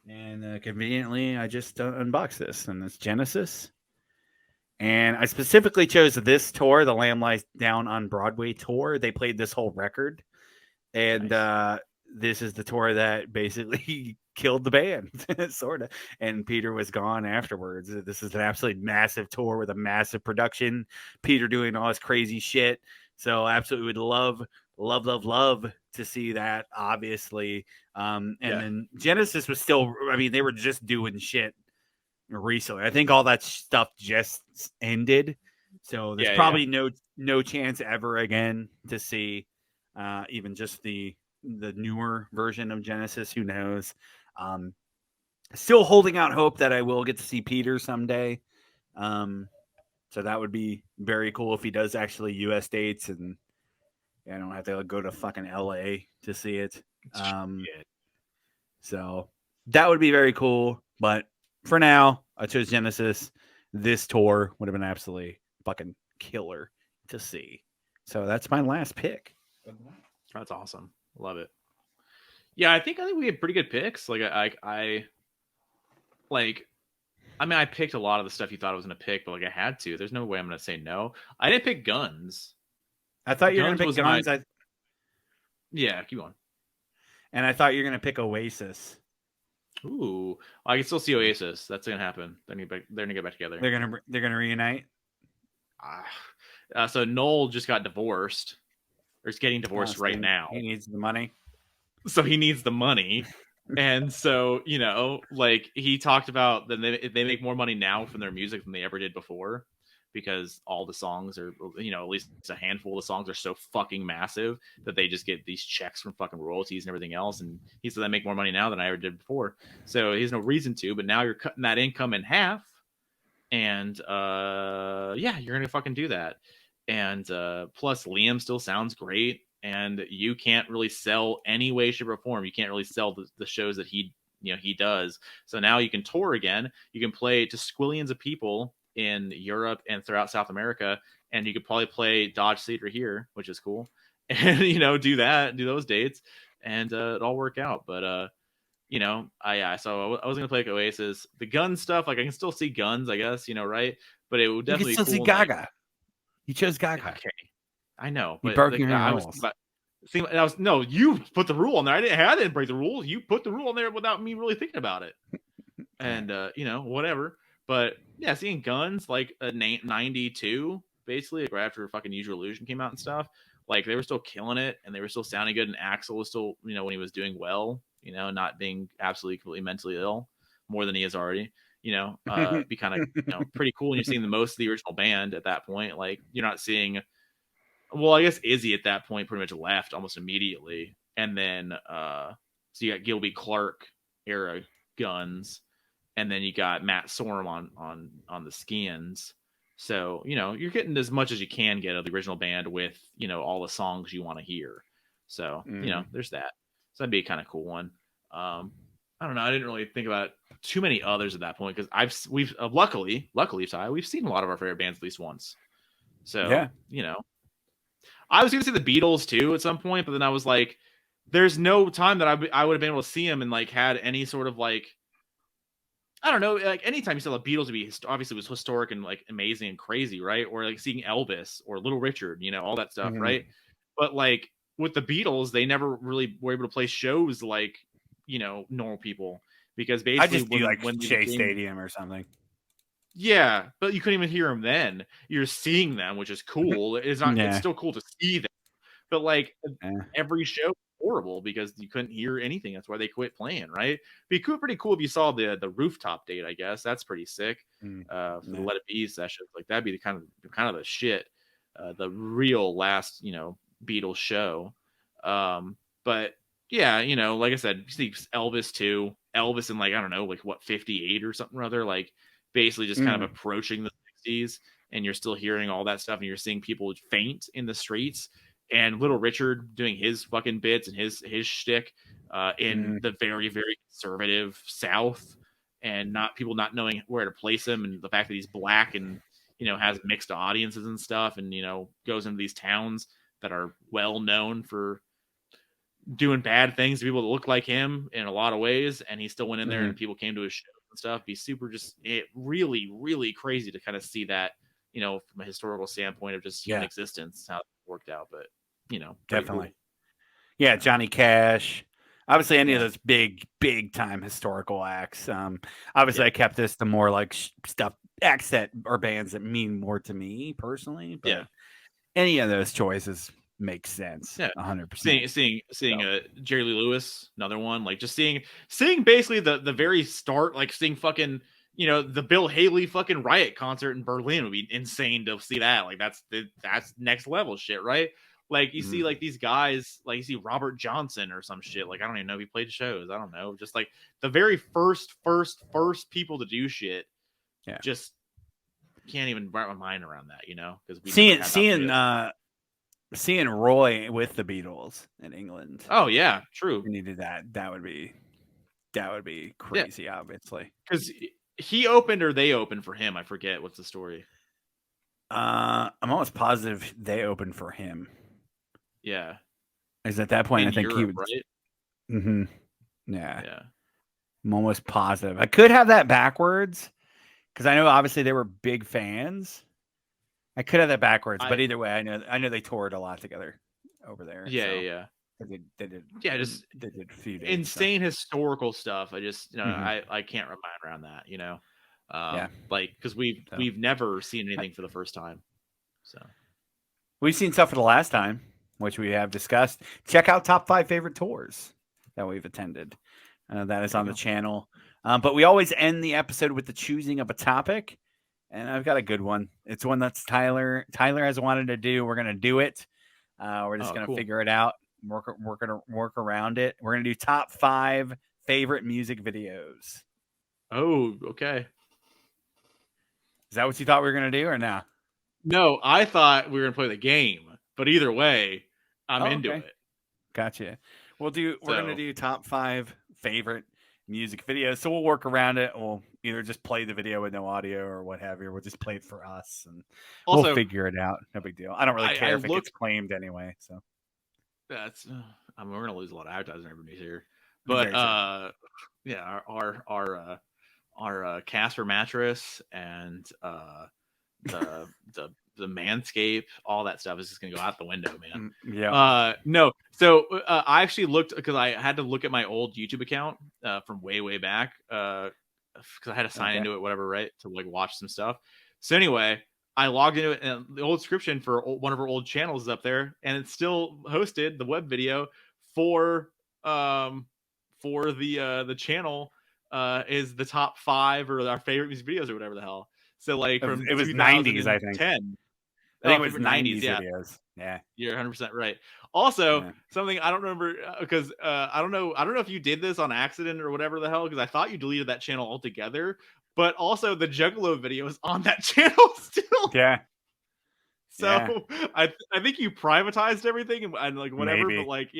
And conveniently, I just unboxed this, and it's Genesis. And I specifically chose this tour, the Lamb Lies Down on Broadway tour. They played this whole record. And this is the tour that basically killed the band, sort of. And Peter was gone afterwards. This is an absolutely massive tour with a massive production. Peter doing all this crazy shit. So absolutely would love to see that, obviously. And then Genesis was still, I mean, they were just doing shit recently. I think all that stuff just ended. So there's probably no chance ever again to see even just the newer version of Genesis. Who knows? Still holding out hope that I will get to see Peter someday. So that would be very cool if he does actually US dates, and I don't have to go to fucking LA to see it. So that would be very cool. But for now, I chose Genesis. This tour would have been absolutely fucking killer to see. So that's my last pick. That's awesome. Love it. Yeah, I think we had pretty good picks. Like I mean, I picked a lot of the stuff you thought I was going to pick, but I had to. There's no way I'm going to say no. I didn't pick Guns. I thought you were going to pick Guns. Yeah, keep going. And I thought you were going to pick Oasis. Ooh, I can still see Oasis. That's going to happen. They're going to get back together. They're going to reunite. So Noel just got divorced. Or is getting divorced right now. He needs the money. So he needs the money. And so, he talked about that they make more money now from their music than they ever did before, because all the songs are, at least a handful of the songs are so fucking massive that they just get these checks from fucking royalties and everything else. And he said, I make more money now than I ever did before. So he has no reason to, but now you're cutting that income in half. And you're going to fucking do that. And plus Liam still sounds great. And you can't really sell any way, shape, or form. You can't really sell the shows that he does. So now you can tour again. You can play to squillions of people in Europe and throughout South America. And you could probably play Dodge Theater here, which is cool. And, do those dates. And it all work out. But, so I was going to play Oasis. The Guns stuff, I can still see Guns, I guess, right? But it would definitely be cool. You can still see Gaga. You chose Gaga. Okay. I know, but you put the rule on there. I didn't break the rules. You put the rule on there without me really thinking about it. And whatever. But yeah, seeing Guns like 92, basically, right after fucking Use Your Illusion came out and stuff, like they were still killing it and they were still sounding good. And Axl was still, when he was doing well, not being absolutely completely mentally ill more than he is already. Be kind of pretty cool when you're seeing the most of the original band at that point. Like you're not seeing, well, I guess Izzy at that point pretty much left almost immediately, and then so you got Gilby Clarke era Guns, and then you got Matt Sorum on the Skins. So you're getting as much as you can get of the original band with all the songs you want to hear. So there's that. So that'd be a kind of cool one. I don't know. I didn't really think about too many others at that point because we've luckily Ty, we've seen a lot of our favorite bands at least once. So I was gonna say the Beatles too at some point, but then I was like, there's no time that I would have been able to see him and like had any sort of like, I don't know, like anytime you saw the Beatles, would be obviously was historic and like amazing and crazy, right? Or like seeing Elvis or Little Richard, you know, all that stuff, right? But like with the Beatles, they never really were able to play shows like, you know, normal people, because I basically just do like when they Shea became, Stadium or something. yeah, but you couldn't even hear them then. You're seeing them, which is cool. It's not. It's Yeah. still cool to see them, but like Yeah. every show was horrible because you couldn't hear anything. That's why they quit playing. Right? Be cool, pretty cool if you saw the rooftop date. I guess that's pretty sick. For the Yeah. Let It Be sessions, like that'd be the kind of the shit. The real last, you know, Beatles show. But yeah, you know, like I said, you see Elvis too. Elvis in like, I don't know, like what, 58 or something or other, like basically just kind of approaching the 60s, and you're still hearing all that stuff, and you're seeing people faint in the streets, and Little Richard doing his fucking bits and his shtick in the very, very conservative South, and not people not knowing where to place him, and the fact that he's black and, you know, has mixed audiences and stuff, and, you know, goes into these towns that are well known for doing bad things to people that look like him in a lot of ways, and he still went in there and people came to his shows and stuff. Be super, just really, really crazy to kind of see that, you know, from a historical standpoint of just human existence, how it worked out. But, you know, Definitely. cool. Yeah, Johnny Cash. Obviously, any of those big time historical acts. Obviously, I kept this to more like stuff, acts that or bands that mean more to me personally. But any of those choices makes sense. 100%. Seeing Jerry Lee Lewis, another one. Like just seeing basically the very start, like seeing fucking, you know, the Bill Haley fucking Riot concert in Berlin would be insane to see that. Like that's next level shit, right? Like you see like these guys, like you see Robert Johnson or some shit. Like I don't even know if he played shows. I don't know. Just like the very first people to do shit. Yeah. Just can't even wrap my mind around that, you know? Because seeing Roy with the Beatles in England. Oh yeah, true. We needed that. That would be crazy, obviously. Because he opened or they opened for him. I forget what's the story. I'm almost positive they opened for him. Yeah. Because at that point, I think Europe, he was right. Yeah. I'm almost positive. I could have that backwards because I know obviously they were big fans. I could have that backwards, but either way, I know they toured a lot together over there. Yeah. They did. Yeah, just they did a few days, insane historical stuff. I just, you know, I can't wrap my mind around that, you know. Like because we've never seen anything for the first time. So we've seen stuff for the last time, which we have discussed. Check out top 5 favorite tours that we've attended. That is on the channel. But we always end the episode with the choosing of a topic. And I've got a good one. It's one that's Tyler has wanted to do. We're going to do it. We're just going to figure it out. We're going to work around it. We're going to do top 5 favorite music videos. Oh, okay. Is that what you thought we were going to do or no? No, I thought we were going to play the game. But either way, I'm into it. Gotcha. We're going to do top 5 favorite music videos. So we'll work around it. We'll either just play the video with no audio or what have you. We'll just play it for us and also, we'll figure it out. No big deal. I don't really care if it gets claimed anyway. So that's, I mean, we're going to lose a lot of advertising revenue here. But yeah, our Casper mattress and the Manscaped, all that stuff is just gonna go out the window, man. No. So I actually looked because I had to look at my old YouTube account from way back because I had to sign into it, whatever, right, to like watch some stuff. So anyway, I logged into it, and the old description for one of our old channels is up there, and it's still hosted, the web video for the channel is the top 5 or our favorite music videos or whatever the hell. So like from it was 90s, I think. I think it was 90s videos. Yeah, you're 100% right. Also, something I don't remember because I don't know if you did this on accident or whatever the hell, because I thought you deleted that channel altogether. But also the Juggalo video is on that channel still. Yeah. So I think you privatized everything and like whatever. Maybe. But like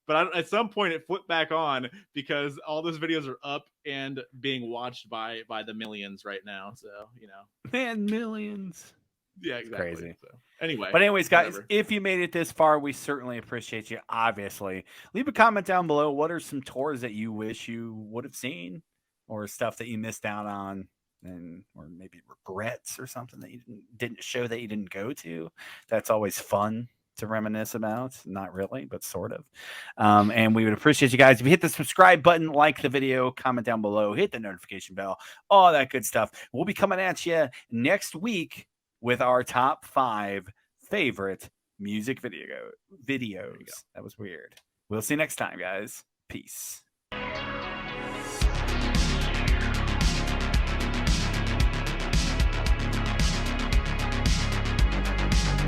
but at some point it flipped back on because all those videos are up and being watched by the millions right now. So, you know, man, millions. Yeah, exactly. Crazy. So, anyway, But anyways, guys, whatever. if you made it this far, we certainly appreciate you. Obviously, leave a comment down below. What are some tours that you wish you would have seen, or stuff that you missed out on, and or maybe regrets or something that you didn't show that you didn't go to? That's always fun to reminisce about. Not really, but sort of. And we would appreciate you guys if you hit the subscribe button, like the video, comment down below, hit the notification bell, all that good stuff. We'll be coming at you next week with our top 5 favorite music videos. That was weird. We'll see you next time, guys. Peace.